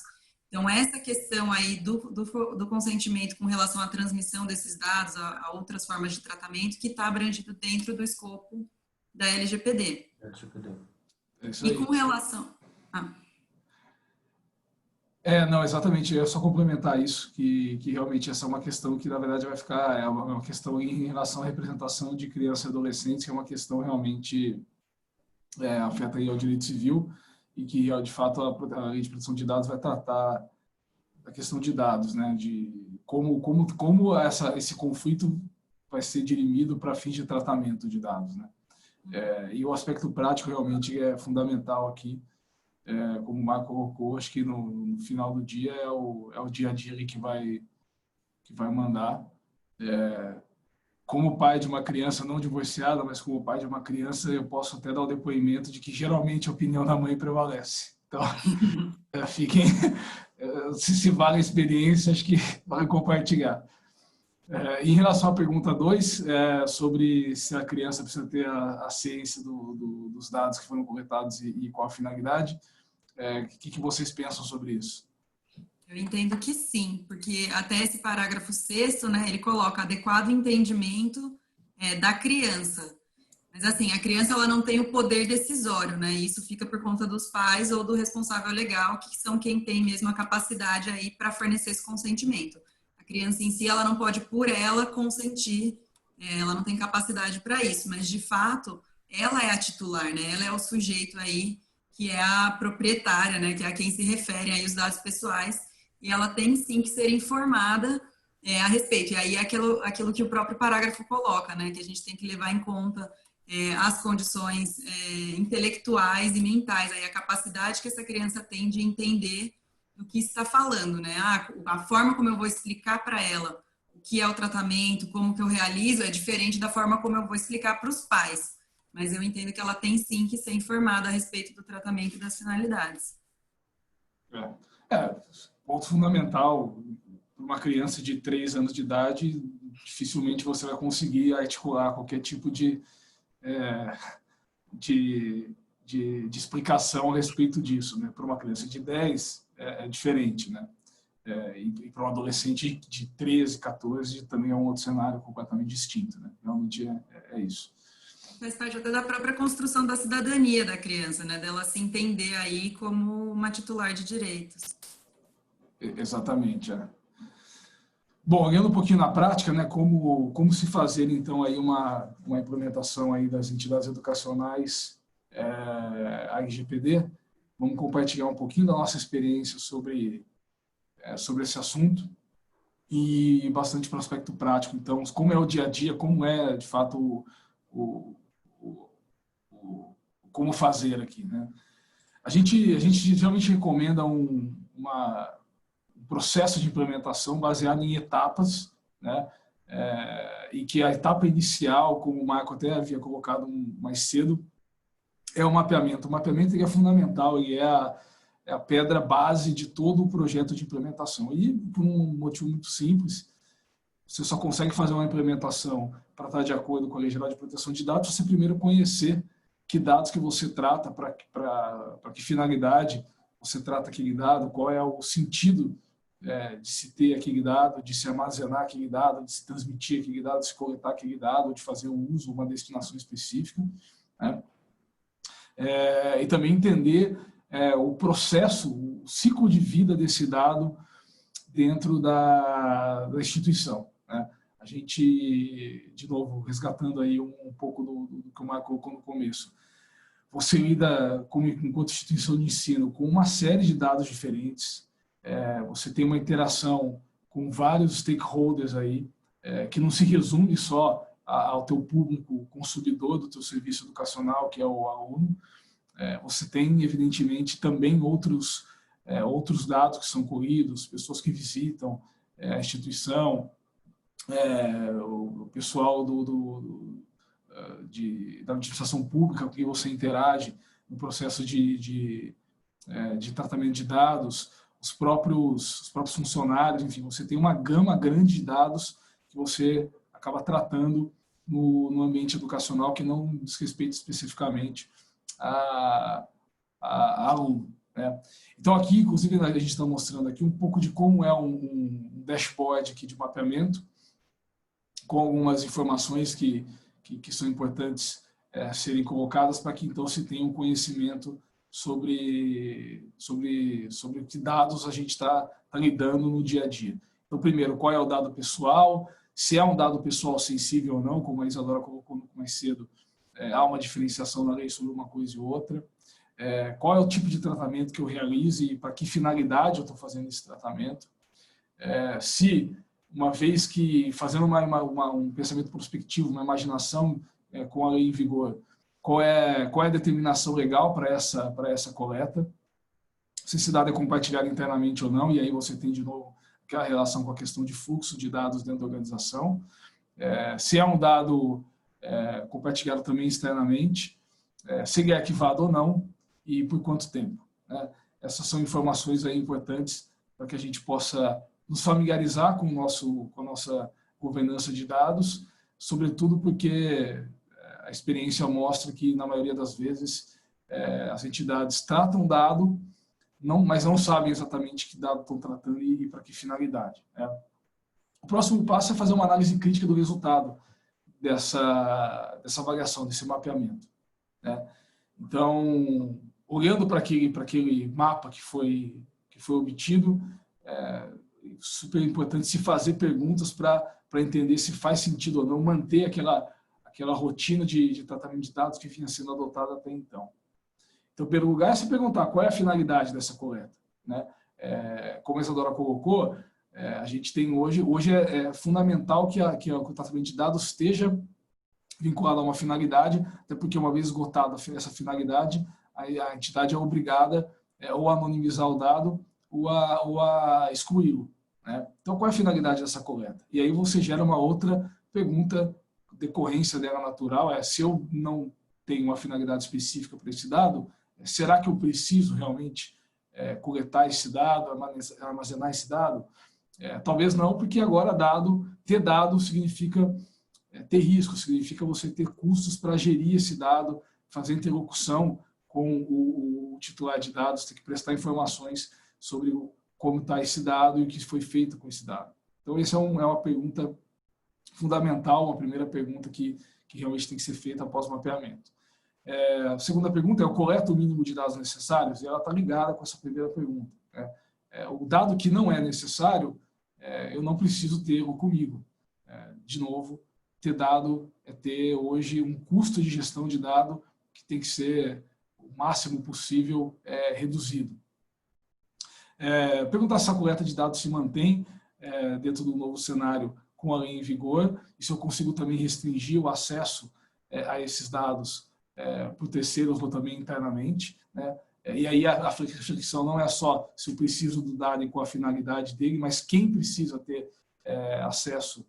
Então, essa questão aí do consentimento com relação à transmissão desses dados a outras formas de tratamento que está abrangido dentro do escopo da LGPD. E com relação... Não, exatamente. Eu ia só complementar isso, que realmente essa é uma questão que, na verdade, vai ficar... É uma questão em relação à representação de crianças e adolescentes, que é uma questão realmente afeta aí ao direito civil e que, de fato, a Lei de Proteção de Dados vai tratar da questão de dados, né? De como esse conflito vai ser dirimido para fins de tratamento de dados, né? E o aspecto prático realmente é fundamental aqui. Como o Marco colocou, acho que no final do dia é o dia a dia ali que vai mandar. Como pai de uma criança não divorciada, mas como pai de uma criança, eu posso até dar o depoimento de que geralmente a opinião da mãe prevalece. Então, fiquem, se vale a experiência, acho que vale compartilhar. Em relação à pergunta 2, sobre se a criança precisa ter a ciência dos dados que foram coletados e qual a finalidade, o que vocês pensam sobre isso? Eu entendo que sim, porque até esse parágrafo 6º, né, ele coloca adequado entendimento da criança. Mas assim, a criança ela não tem o poder decisório, né? Isso fica por conta dos pais ou do responsável legal, que são quem tem mesmo a capacidade aí para fornecer esse consentimento. A criança em si, ela não pode por ela consentir, ela não tem capacidade para isso, mas de fato, ela é a titular, né? Ela é o sujeito aí que é a proprietária, né? Que é a quem se refere aí os dados pessoais, e ela tem sim que ser informada a respeito. E aí é aquilo que o próprio parágrafo coloca, né? Que a gente tem que levar em conta as condições intelectuais e mentais, aí a capacidade que essa criança tem de entender do que está falando, né? A forma como eu vou explicar para ela o que é o tratamento, como que eu realizo, é diferente da forma como eu vou explicar para os pais. Mas eu entendo que ela tem sim que ser informada a respeito do tratamento e das finalidades. Ponto fundamental, para uma criança de 3 anos de idade, dificilmente você vai conseguir articular qualquer tipo de explicação a respeito disso, né? Para uma criança de 10 é diferente, né? E para um adolescente de 13, 14 também é um outro cenário completamente distinto, né? Realmente é isso. Faz parte até da própria construção da cidadania da criança, né? Dela se entender aí como uma titular de direitos. Exatamente, Bom, olhando um pouquinho na prática, né, como se fazer, então, aí uma implementação aí das entidades educacionais a LGPD, vamos compartilhar um pouquinho da nossa experiência sobre esse assunto e bastante para o aspecto prático. Então, como é o dia a dia, como é, de fato, como fazer aqui, né? A gente geralmente recomenda um processo de implementação baseado em etapas, né? E que a etapa inicial, como o Marco até havia colocado mais cedo, é o mapeamento. O mapeamento ele é fundamental, ele é a pedra base de todo o projeto de implementação. E por um motivo muito simples, você só consegue fazer uma implementação para estar de acordo com a Lei Geral de Proteção de Dados, você primeiro conhecer que dados que você trata, para que finalidade você trata aquele dado, qual é o sentido de se ter aquele dado, de se armazenar aquele dado, de se transmitir aquele dado, de se coletar aquele dado, de fazer um uso, uma destinação específica, né? E também entender o processo, o ciclo de vida desse dado dentro da instituição, né? A gente, de novo, resgatando aí um pouco do que o Marco colocou no começo, você lida, enquanto instituição de ensino, com uma série de dados diferentes, você tem uma interação com vários stakeholders aí, que não se resume só ao teu público consumidor do teu serviço educacional, que é o aluno. Você tem, evidentemente, também outros dados que são colhidos, pessoas que visitam a instituição, o pessoal da administração pública com quem você interage no processo de tratamento de dados, os próprios funcionários, enfim, você tem uma gama grande de dados que você acaba tratando no ambiente educacional que não diz respeito especificamente a aluno, né? Então aqui, inclusive, a gente está mostrando aqui um pouco de como é um dashboard aqui de mapeamento, com algumas informações que são importantes serem colocadas para que então se tenha um conhecimento sobre que dados a gente está lidando no dia a dia. Então, primeiro, qual é o dado pessoal, se é um dado pessoal sensível ou não, como a Isadora colocou mais cedo, há uma diferenciação na lei sobre uma coisa e outra. Qual é o tipo de tratamento que eu realizo e para que finalidade eu estou fazendo esse tratamento. Se, uma vez que, fazendo um pensamento prospectivo, uma imaginação com a lei em vigor, qual é a determinação legal para essa coleta, se esse dado é compartilhado internamente ou não, e aí você tem de novo aquela relação com a questão de fluxo de dados dentro da organização, se é um dado compartilhado também externamente, se ele é arquivado ou não e por quanto tempo, né? Essas são informações aí importantes para que a gente possa nos familiarizar com a nossa governança de dados, sobretudo porque a experiência mostra que, na maioria das vezes, as entidades tratam dado, mas não sabem exatamente que dado estão tratando e para que finalidade, né? O próximo passo é fazer uma análise crítica do resultado dessa avaliação, desse mapeamento, né? Então, olhando para aquele mapa que foi obtido, super importante se fazer perguntas para entender se faz sentido ou não manter aquela rotina de tratamento de dados que vinha sendo adotada até então. Então, pelo lugar, é se perguntar qual é a finalidade dessa coleta, né? Como a Isadora colocou, a gente tem hoje é fundamental que o tratamento de dados esteja vinculado a uma finalidade, até porque uma vez esgotada essa finalidade, a entidade é obrigada ou a anonimizar o dado ou a excluí-lo, né? Então, qual é a finalidade dessa coleta? E aí você gera uma outra pergunta, decorrência dela natural, se eu não tenho uma finalidade específica para esse dado, será que eu preciso realmente coletar esse dado, armazenar esse dado? Talvez não, porque agora ter dado significa ter risco, significa você ter custos para gerir esse dado, fazer interlocução com o titular de dados, ter que prestar informações sobre como está esse dado e o que foi feito com esse dado. Então, essa é uma pergunta fundamental, uma primeira pergunta que realmente tem que ser feita após o mapeamento. A segunda pergunta é: eu coleto o mínimo de dados necessários? E ela está ligada com essa primeira pergunta, né? O dado que não é necessário, eu não preciso ter comigo. De novo, ter dado ter hoje um custo de gestão de dado que tem que ser o máximo possível reduzido. Perguntar se a coleta de dados se mantém dentro do novo cenário com a lei em vigor e se eu consigo também restringir o acesso a esses dados por terceiros ou também internamente, né? E aí a reflexão não é só se eu preciso do dado e qual a finalidade dele, mas quem precisa ter acesso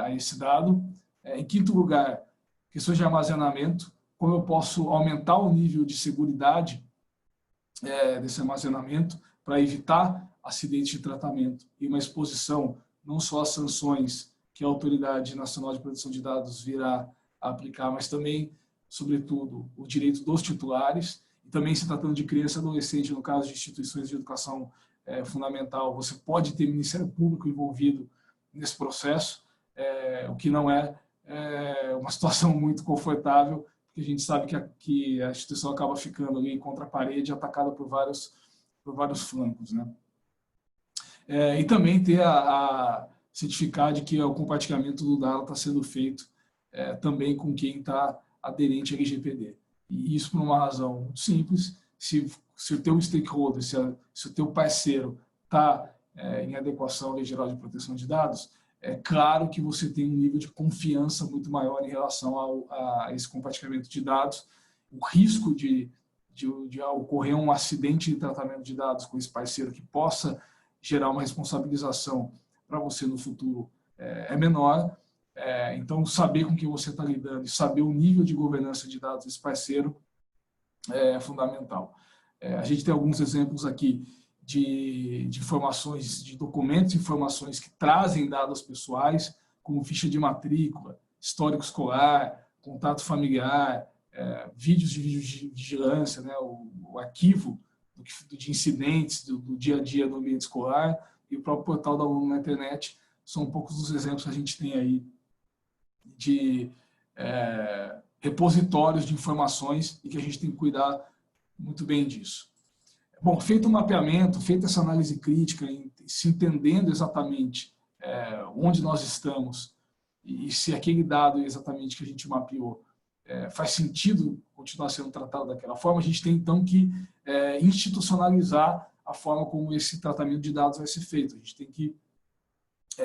a esse dado. Em quinto lugar, questões de armazenamento, como eu posso aumentar o nível de seguridade desse armazenamento para evitar acidentes de tratamento e uma exposição não só às sanções que a Autoridade Nacional de Proteção de Dados virá a aplicar, mas também, sobretudo, o direito dos titulares, e também se tratando de criança e adolescente, no caso de instituições de educação fundamental. Você pode ter Ministério Público envolvido nesse processo, o que não é uma situação muito confortável, porque a gente sabe que a instituição acaba ficando ali contra a parede, atacada por vários flancos, né? E também ter certificar de que o compartilhamento do dado está sendo feito também com quem está aderente à LGPD. E isso por uma razão muito simples: se o teu stakeholder, se o teu parceiro está em adequação à Lei Geral de Proteção de Dados, é claro que você tem um nível de confiança muito maior em relação a esse compartilhamento de dados. O risco de ocorrer um acidente de tratamento de dados com esse parceiro que possa gerar uma responsabilização para você no futuro é menor. Então, saber com quem você está lidando e saber o nível de governança de dados desse parceiro é fundamental. A gente tem alguns exemplos aqui de informações, de documentos, informações que trazem dados pessoais, como ficha de matrícula, histórico escolar, contato familiar, vídeos de vigilância, né, o arquivo de incidentes do dia a dia no ambiente escolar, e o próprio portal da aluno na internet são poucos dos exemplos que a gente tem aí de repositórios de informações e que a gente tem que cuidar muito bem disso. Bom, feito o mapeamento, feita essa análise crítica, se entendendo exatamente onde nós estamos e se aquele dado exatamente que a gente mapeou faz sentido continuar sendo tratado daquela forma, a gente tem então que institucionalizar a forma como esse tratamento de dados vai ser feito. A gente tem que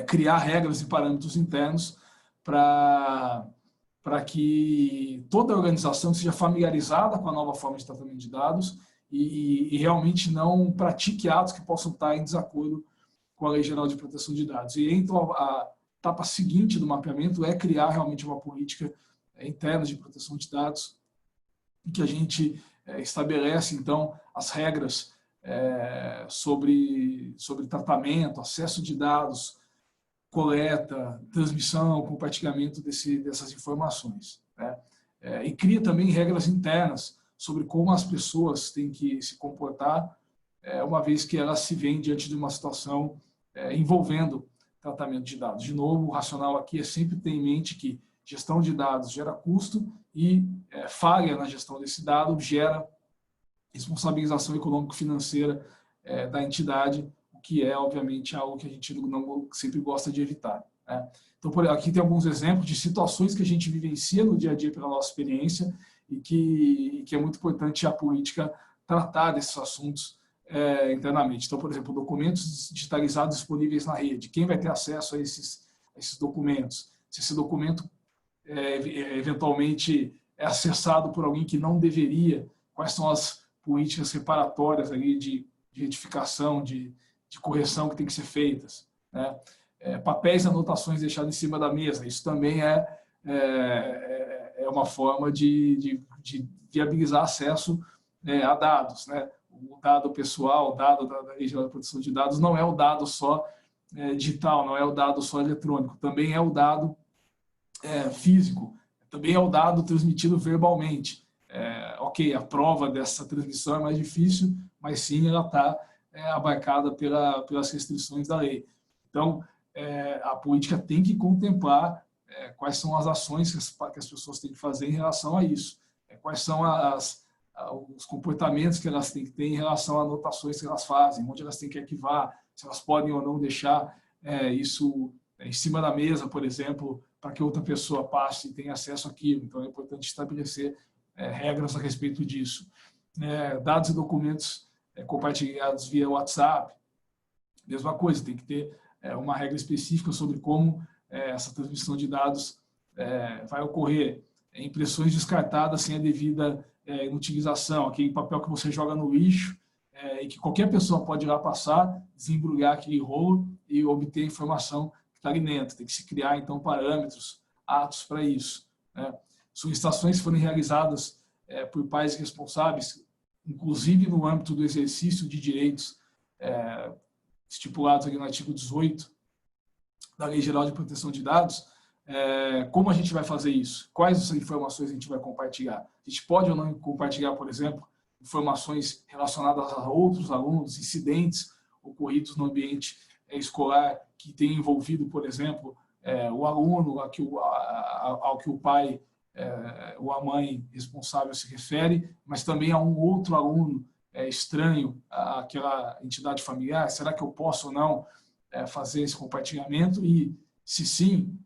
criar regras e parâmetros internos para que toda a organização seja familiarizada com a nova forma de tratamento de dados e realmente não pratique atos que possam estar em desacordo com a Lei Geral de Proteção de Dados. E então a etapa seguinte do mapeamento é criar realmente uma política interna de proteção de dados, em que a gente estabelece então as regras sobre tratamento, acesso de dados, coleta, transmissão, compartilhamento dessas informações, né? E cria também regras internas sobre como as pessoas têm que se comportar, uma vez que elas se veem diante de uma situação envolvendo tratamento de dados. De novo, o racional aqui é sempre ter em mente que gestão de dados gera custo e falha na gestão desse dado gera responsabilização econômico-financeira da entidade, o que é, obviamente, algo que a gente não sempre gosta de evitar, né? Então, aqui tem alguns exemplos de situações que a gente vivencia no dia a dia pela nossa experiência e que é muito importante a política tratar desses assuntos internamente. Então, por exemplo, documentos digitalizados disponíveis na rede. Quem vai ter acesso a esses documentos? Se esse documento eventualmente é acessado por alguém que não deveria, quais são as políticas reparatórias ali de retificação, de correção que tem que ser feitas, né? Papéis e anotações deixados em cima da mesa. Isso também é uma forma de viabilizar acesso a dados, né? O dado pessoal, o dado da Lei Geral de Proteção de Dados não é o dado só digital, não é o dado só eletrônico, também é o dado físico, também é o dado transmitido verbalmente. Ok, a prova dessa transmissão é mais difícil, mas sim ela está abarcada pelas restrições da lei. Então, a política tem que contemplar quais são as ações que as pessoas têm que fazer em relação a isso, quais são os comportamentos que elas têm que ter em relação a anotações que elas fazem, onde elas têm que arquivar, se elas podem ou não deixar isso em cima da mesa, por exemplo, para que outra pessoa passe e tenha acesso àquilo. Então, é importante estabelecer regras a respeito disso. Dados e documentos compartilhados via WhatsApp, mesma coisa, tem que ter uma regra específica sobre como essa transmissão de dados vai ocorrer. Impressões descartadas sem a devida inutilização, aquele papel que você joga no lixo e que qualquer pessoa pode ir lá passar, desembrulhar aquele rolo e obter a informação que está ali dentro. Tem que se criar, então, parâmetros, atos para isso, né? Solicitações que forem realizadas por pais responsáveis, inclusive no âmbito do exercício de direitos estipulados ali no artigo 18 da Lei Geral de Proteção de Dados. Como a gente vai fazer isso? Quais as informações a gente vai compartilhar? A gente pode ou não compartilhar, por exemplo, informações relacionadas a outros alunos, incidentes ocorridos no ambiente escolar que tem envolvido, por exemplo, o aluno ao que o pai ou a mãe responsável se refere, mas também a um outro aluno estranho àquela entidade familiar. Será que eu posso ou não fazer esse compartilhamento? E, se sim,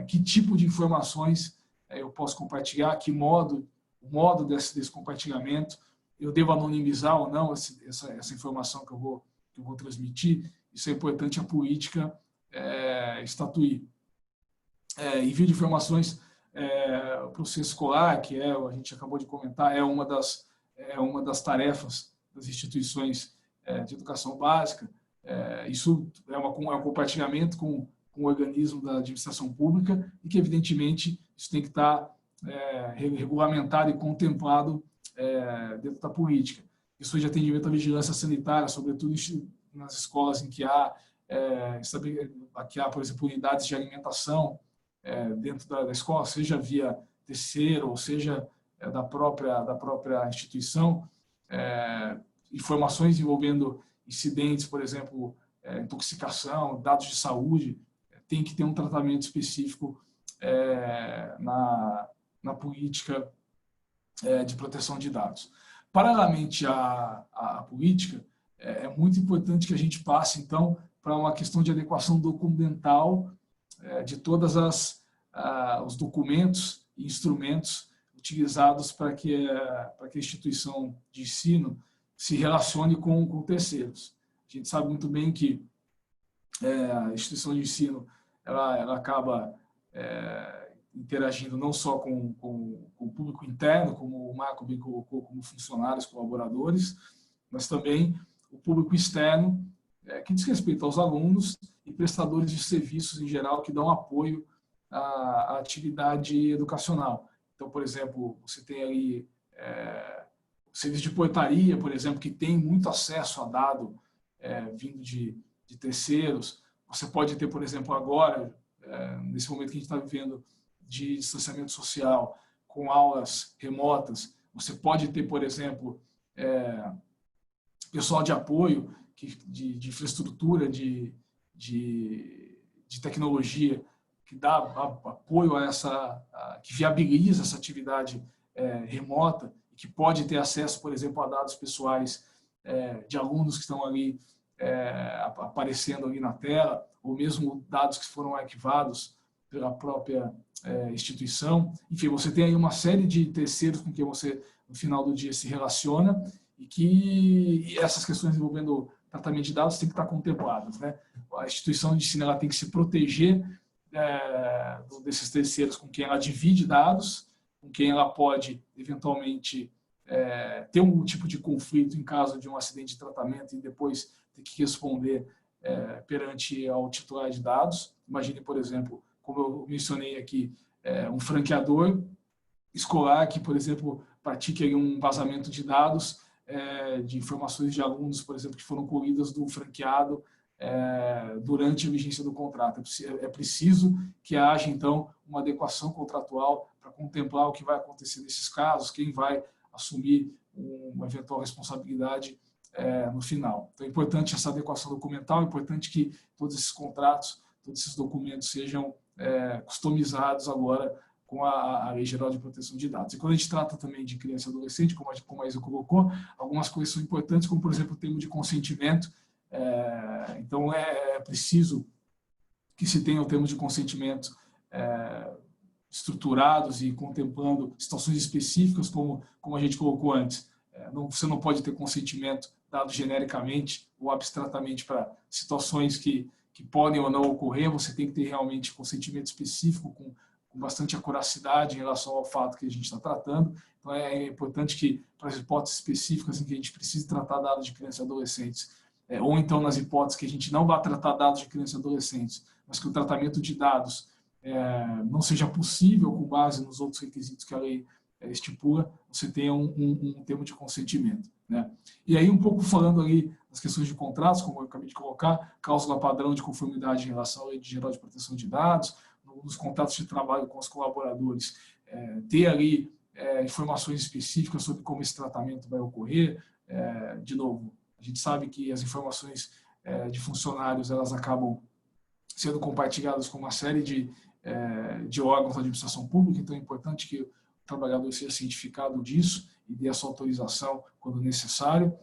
que tipo de informações eu posso compartilhar, o modo desse compartilhamento, eu devo anonimizar ou não essa informação que eu vou transmitir? Isso é importante a política estatuir. Envio de informações para o processo escolar, que a gente acabou de comentar, é uma das tarefas das instituições de educação básica. Isso é um compartilhamento com o organismo da administração pública e que, evidentemente, isso tem que estar regulamentado e contemplado dentro da política. Isso de atendimento à vigilância sanitária, sobretudo nas escolas em que há, por exemplo, unidades de alimentação dentro da escola, seja via terceiro ou seja da própria instituição, informações envolvendo incidentes, por exemplo, intoxicação, dados de saúde, tem que ter um tratamento específico na política de proteção de dados. Paralelamente à política, é muito importante que a gente passe, então, para uma questão de adequação documental de todos os documentos e instrumentos utilizados para que a instituição de ensino se relacione com terceiros. A gente sabe muito bem que a instituição de ensino ela acaba interagindo não só com o público interno, como o Marco bem colocou, como funcionários, colaboradores, mas também o público externo, que diz respeito aos alunos e prestadores de serviços em geral que dão apoio à atividade educacional. Então, por exemplo, você tem ali o serviço de portaria, por exemplo, que tem muito acesso a dado vindo de terceiros. Você pode ter, por exemplo, agora, nesse momento que a gente está vivendo de distanciamento social, com aulas remotas, você pode ter, por exemplo, pessoal de apoio, de infraestrutura, de tecnologia, que dá apoio que viabiliza essa atividade remota, e que pode ter acesso, por exemplo, a dados pessoais de alunos que estão ali aparecendo ali na tela, ou mesmo dados que foram arquivados pela própria instituição. Enfim, você tem aí uma série de terceiros com quem você, no final do dia, se relaciona, e que essas questões envolvendo tratamento de dados têm que estar contempladas, né? A instituição de ensino ela tem que se proteger desses terceiros com quem ela divide dados, com quem ela pode, eventualmente, ter um tipo de conflito em caso de um acidente de tratamento e depois ter que responder perante ao titular de dados. Imagine, por exemplo, como eu mencionei aqui, um franqueador escolar que, por exemplo, pratique um vazamento de dados de informações de alunos, por exemplo, que foram colhidas do franqueado durante a vigência do contrato. É preciso que haja, então, uma adequação contratual para contemplar o que vai acontecer nesses casos, quem vai assumir uma eventual responsabilidade no final. Então, é importante essa adequação documental, é importante que todos esses contratos, todos esses documentos sejam customizados agora com a Lei Geral de Proteção de Dados. E quando a gente trata também de criança e adolescente, como a Isa colocou, algumas coisas são importantes, como, por exemplo, o termo de consentimento. Então, é preciso que se tenha o termo de consentimento estruturados e contemplando situações específicas, como a gente colocou antes. Você não pode ter consentimento dado genericamente ou abstratamente para situações que podem ou não ocorrer. Você tem que ter realmente consentimento específico com bastante acuracidade em relação ao fato que a gente está tratando. Então, é importante que, para as hipóteses específicas em que a gente precise tratar dados de crianças e adolescentes, ou então nas hipóteses que a gente não vai tratar dados de crianças e adolescentes, mas que o tratamento de dados não seja possível com base nos outros requisitos que a lei estipula, você tenha um termo de consentimento, né? E aí, um pouco falando ali das questões de contratos, como eu acabei de colocar, cláusula padrão de conformidade em relação à Lei Geral de Proteção de Dados, nos contratos de trabalho com os colaboradores, ter ali informações específicas sobre como esse tratamento vai ocorrer. De novo, a gente sabe que as informações de funcionários, elas acabam sendo compartilhadas com uma série de órgãos da administração pública, então é importante que o trabalhador seja cientificado disso e dê essa autorização quando necessário.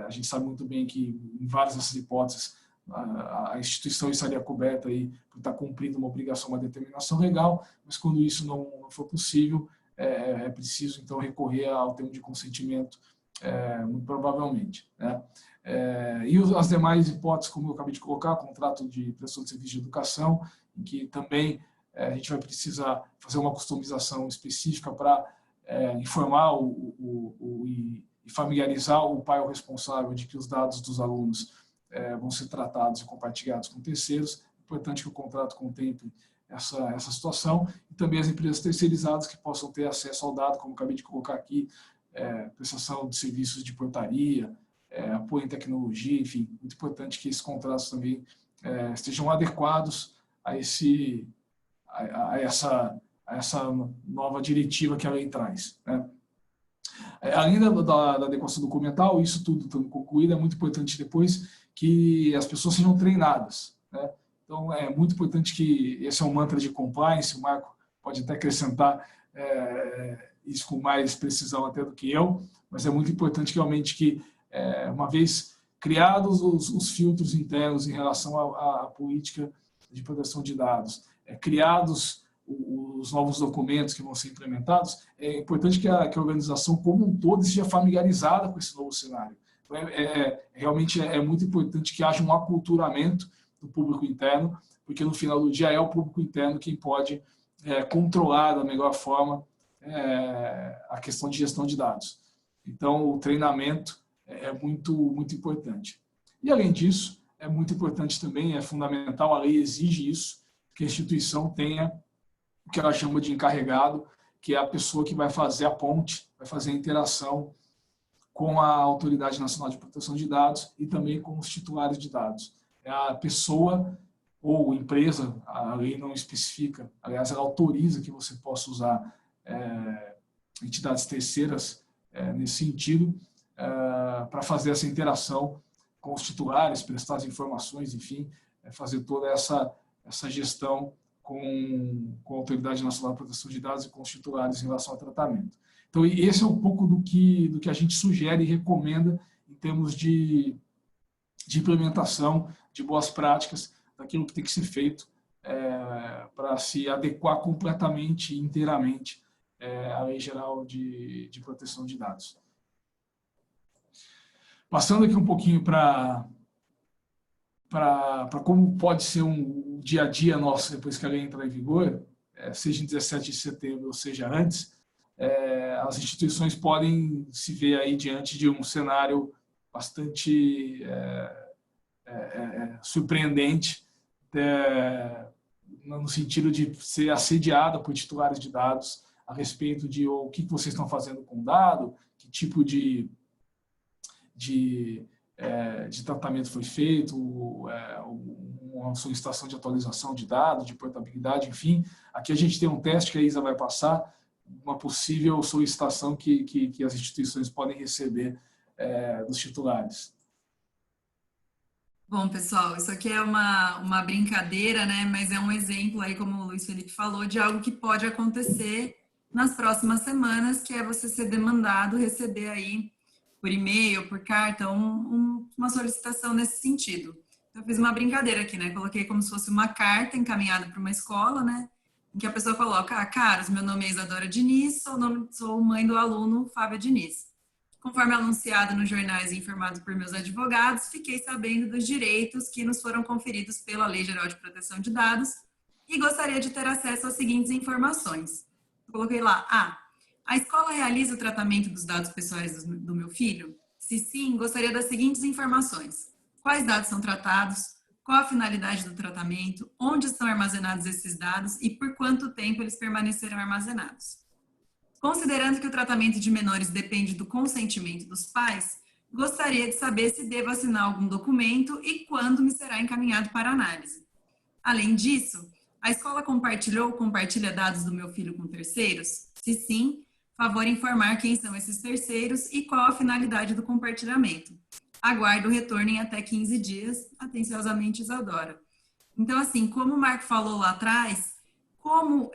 A gente sabe muito bem que, em várias dessas hipóteses, a instituição estaria coberta aí por estar cumprindo uma obrigação, uma determinação legal, mas quando isso não for possível, é preciso, então, recorrer ao termo de consentimento, muito provavelmente, né? E as demais hipóteses, como eu acabei de colocar, contrato de prestação de serviço de educação, em que também a gente vai precisar fazer uma customização específica para informar e familiarizar o pai ou responsável de que os dados dos alunos vão ser tratados e compartilhados com terceiros. É importante que o contrato contemple essa situação, e também as empresas terceirizadas que possam ter acesso ao dado, como acabei de colocar aqui, prestação de serviços de portaria, apoio em tecnologia, enfim, muito importante que esses contratos também estejam adequados a essa nova diretiva que a lei traz, né? Além da adequação documental, isso tudo estando concluído, é muito importante depois que as pessoas sejam treinadas, né? Então, é muito importante que, esse é um mantra de compliance, o Marco pode até acrescentar isso com mais precisão até do que eu, mas é muito importante realmente que, uma vez criados os filtros internos em relação à política de proteção de dados, criados os novos documentos que vão ser implementados, é importante que a organização como um todo esteja familiarizada com esse novo cenário. Então, realmente é muito importante que haja um aculturamento do público interno, porque no final do dia é o público interno quem pode controlar da melhor forma a questão de gestão de dados. Então, o treinamento é muito, muito importante. E, além disso, é muito importante também, é fundamental, a lei exige isso, que a instituição tenha o que ela chama de encarregado, que é a pessoa que vai fazer a ponte, vai fazer a interação com a Autoridade Nacional de Proteção de Dados e também com os titulares de dados. É a pessoa ou empresa, a lei não especifica, aliás, ela autoriza que você possa usar entidades terceiras nesse sentido, para fazer essa interação com os titulares, prestar as informações, enfim, fazer toda essa gestão com a Autoridade Nacional de Proteção de Dados e com os titulares em relação ao tratamento. Então, esse é um pouco do que a gente sugere e recomenda em termos de implementação de boas práticas, daquilo que tem que ser feito para se adequar completamente e inteiramente à Lei Geral de Proteção de Dados. Passando aqui um pouquinho para como pode ser um dia a dia nosso depois que a lei entrar em vigor, seja em 17 de setembro ou seja antes, as instituições podem se ver aí diante de um cenário bastante surpreendente, no sentido de ser assediada por titulares de dados a respeito de o que vocês estão fazendo com o dado, que tipo de tratamento foi feito, uma solicitação de atualização de dados, de portabilidade, enfim. Aqui a gente tem um teste que a Isa vai passar, uma possível solicitação que as instituições podem receber dos titulares. Bom, pessoal, isso aqui é uma brincadeira, né? Mas é um exemplo aí, como o Luiz Felipe falou, de algo que pode acontecer nas próximas semanas, que é você ser demandado, receber aí por e-mail, por carta, uma solicitação nesse sentido. Então, eu fiz uma brincadeira aqui, né? Coloquei como se fosse uma carta encaminhada para uma escola, né? Em que a pessoa coloca, caros, meu nome é Isadora Diniz, sou mãe do aluno Fábio Diniz. Conforme anunciado nos jornais e informado por meus advogados, fiquei sabendo dos direitos que nos foram conferidos pela Lei Geral de Proteção de Dados e gostaria de ter acesso às seguintes informações. Coloquei lá, a escola realiza o tratamento dos dados pessoais do meu filho? Se sim, gostaria das seguintes informações. Quais dados são tratados? Qual a finalidade do tratamento? Onde estão armazenados esses dados e por quanto tempo eles permanecerão armazenados? Considerando que o tratamento de menores depende do consentimento dos pais, gostaria de saber se devo assinar algum documento e quando me será encaminhado para análise. Além disso, a escola compartilha dados do meu filho com terceiros? Se sim, favor informar quem são esses terceiros e qual a finalidade do compartilhamento. aguarda o retorno em até 15 dias. Atenciosamente, Isadora. Então, assim, como o Marco falou lá atrás, como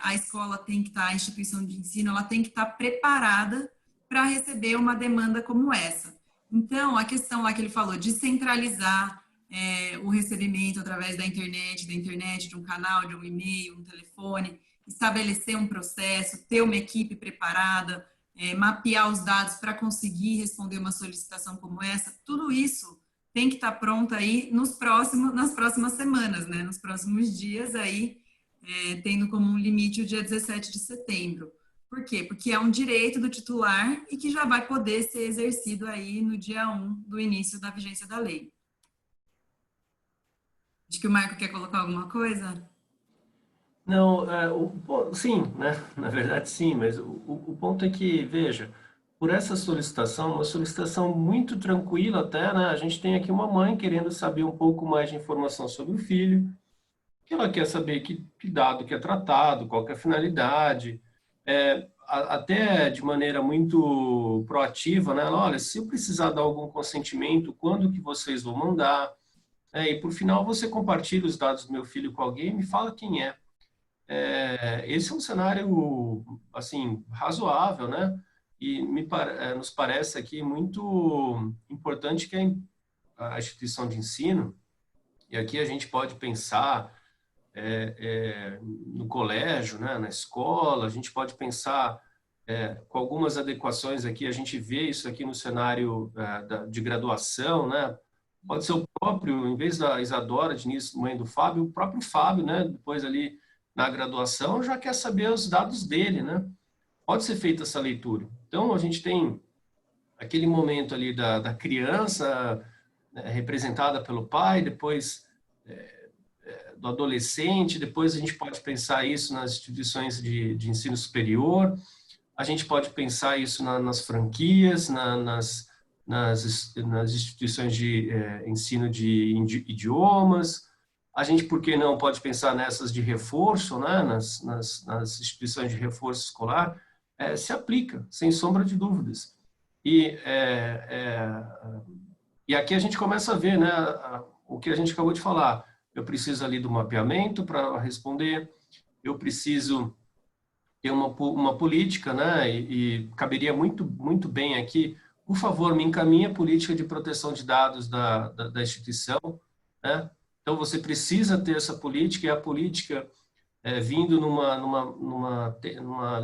a escola tem que estar, a instituição de ensino, ela tem que estar preparada para receber uma demanda como essa. Então, a questão lá que ele falou, de centralizar o recebimento através da internet, de um canal, de um e-mail, um telefone, estabelecer um processo, ter uma equipe preparada, mapear os dados para conseguir responder uma solicitação como essa, tudo isso tem que estar pronto aí nas próximas semanas, né? Nos próximos dias aí, tendo como um limite o dia 17 de setembro. Por quê? Porque é um direito do titular e que já vai poder ser exercido aí no dia 1 do início da vigência da lei. Acho que o Marco quer colocar alguma coisa? Não, sim, né? Na verdade, sim, mas o ponto é que, veja, por essa solicitação, uma solicitação muito tranquila até, né? A gente tem aqui uma mãe querendo saber um pouco mais de informação sobre o filho, que ela quer saber que dado que é tratado, qual que é a finalidade, até de maneira muito proativa, né? Ela, olha, se eu precisar dar algum consentimento, quando que vocês vão mandar? E por final você compartilha os dados do meu filho com alguém e me fala quem é. Esse é um cenário, assim, razoável, né? E nos parece aqui muito importante que a instituição de ensino, e aqui a gente pode pensar no colégio, né? Na escola, a gente pode pensar com algumas adequações aqui, a gente vê isso aqui no cenário de graduação, né? Pode ser o próprio, em vez da Isadora, de início, mãe do Fábio, o próprio Fábio, né? Depois ali na graduação, já quer saber os dados dele, né? Pode ser feita essa leitura. Então, a gente tem aquele momento ali da criança, né, representada pelo pai, depois do adolescente, depois a gente pode pensar isso nas instituições de ensino superior, a gente pode pensar isso nas franquias, nas instituições de ensino de idiomas. A gente, por que não, pode pensar nessas de reforço, né? nas instituições de reforço escolar, se aplica, sem sombra de dúvidas. E aqui a gente começa a ver, né, o que a gente acabou de falar. Eu preciso ali do mapeamento para responder, eu preciso ter uma política, né, e caberia muito bem aqui, por favor, me encaminhe a política de proteção de dados da instituição, né? Então, você precisa ter essa política, e a política, vindo numa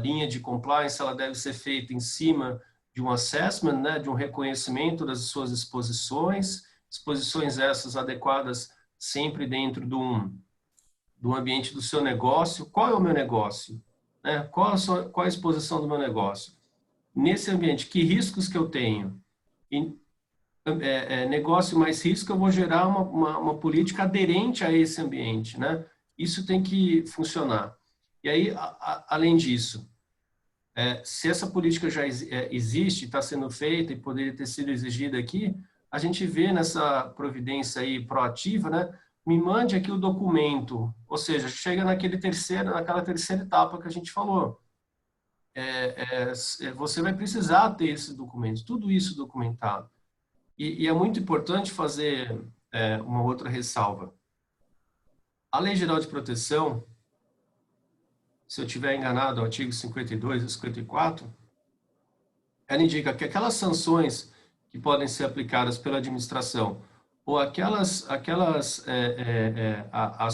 linha de compliance, ela deve ser feita em cima de um assessment, né, de um reconhecimento das suas exposições essas adequadas sempre dentro do ambiente do seu negócio. Qual é o meu negócio? Né? Qual a exposição do meu negócio? Nesse ambiente, que riscos que eu tenho? Negócio mais risco, eu vou gerar uma política aderente a esse ambiente, né? Isso tem que funcionar. E aí, além disso, se essa política já existe, está sendo feita e poderia ter sido exigida aqui, a gente vê nessa providência aí proativa, né? Me mande aqui o documento, ou seja, chega naquela terceira etapa que a gente falou. Você vai precisar ter esses documentos, tudo isso documentado. E é muito importante fazer uma outra ressalva. A Lei Geral de Proteção, se eu estiver enganado, o artigo 52 e 54, ela indica que aquelas sanções que podem ser aplicadas pela administração ou as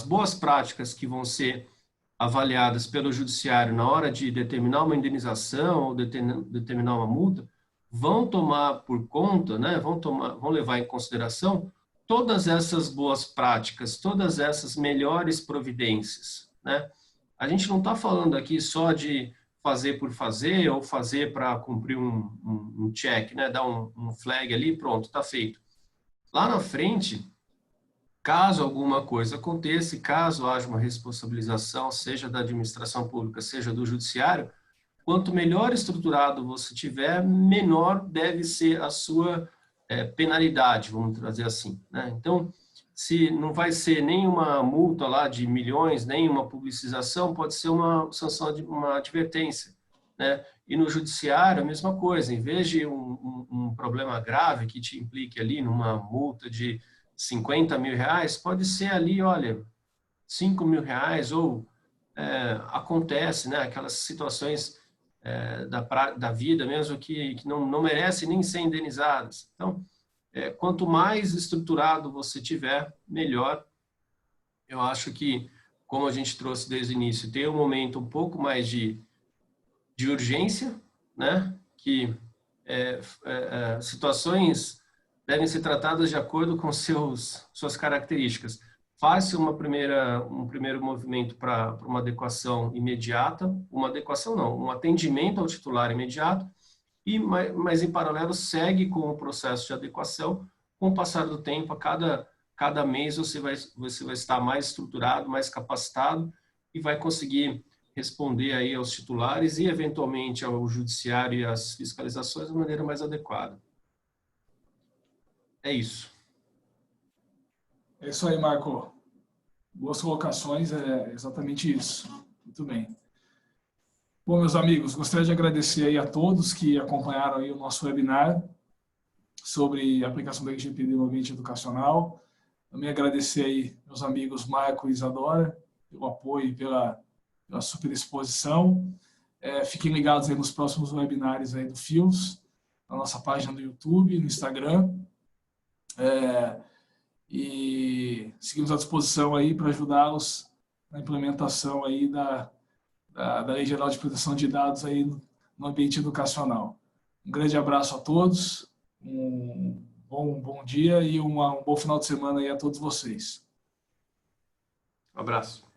boas práticas que vão ser avaliadas pelo judiciário na hora de determinar uma indenização ou determinar uma multa, vão tomar por conta, né, vão levar em consideração todas essas boas práticas, todas essas melhores providências, né? A gente não está falando aqui só de fazer por fazer ou fazer para cumprir um check, né, dar um flag ali, pronto, está feito. Lá na frente, caso alguma coisa aconteça, caso haja uma responsabilização, seja da administração pública, seja do judiciário, quanto melhor estruturado você tiver, menor deve ser a sua penalidade, vamos trazer assim, né? Então, se não vai ser nem uma multa lá de milhões, nem uma publicização, pode ser uma sanção, uma advertência, né? E no judiciário, a mesma coisa. Em vez de um problema grave que te implique ali numa multa de 50 mil reais, pode ser ali, olha, 5 mil reais, ou acontece, né? Aquelas situações da vida mesmo que não merecem nem ser indenizadas. Então, quanto mais estruturado você tiver, melhor. Eu acho que, como a gente trouxe desde o início, tem um momento um pouco mais de urgência, né? Que situações devem ser tratadas de acordo com suas características. Faz-se um primeiro movimento para uma adequação imediata, um atendimento ao titular imediato, mas em paralelo segue com o processo de adequação. Com o passar do tempo, a cada mês você vai estar mais estruturado, mais capacitado e vai conseguir responder aí aos titulares e, eventualmente, ao judiciário e às fiscalizações de maneira mais adequada. É isso. É isso aí, Marco. Boas colocações, é exatamente isso. Muito bem. Bom, meus amigos, gostaria de agradecer aí a todos que acompanharam aí o nosso webinar sobre a aplicação da LGPD no ambiente educacional. Também agradecer aí meus amigos Marco e Isadora pelo apoio e pela super exposição. Fiquem ligados aí nos próximos webinários aí do FIOS, na nossa página do YouTube, no Instagram. E seguimos à disposição aí para ajudá-los na implementação aí da Lei Geral de Proteção de Dados aí no ambiente educacional. Um grande abraço a todos, um bom dia e um bom final de semana aí a todos vocês. Um abraço.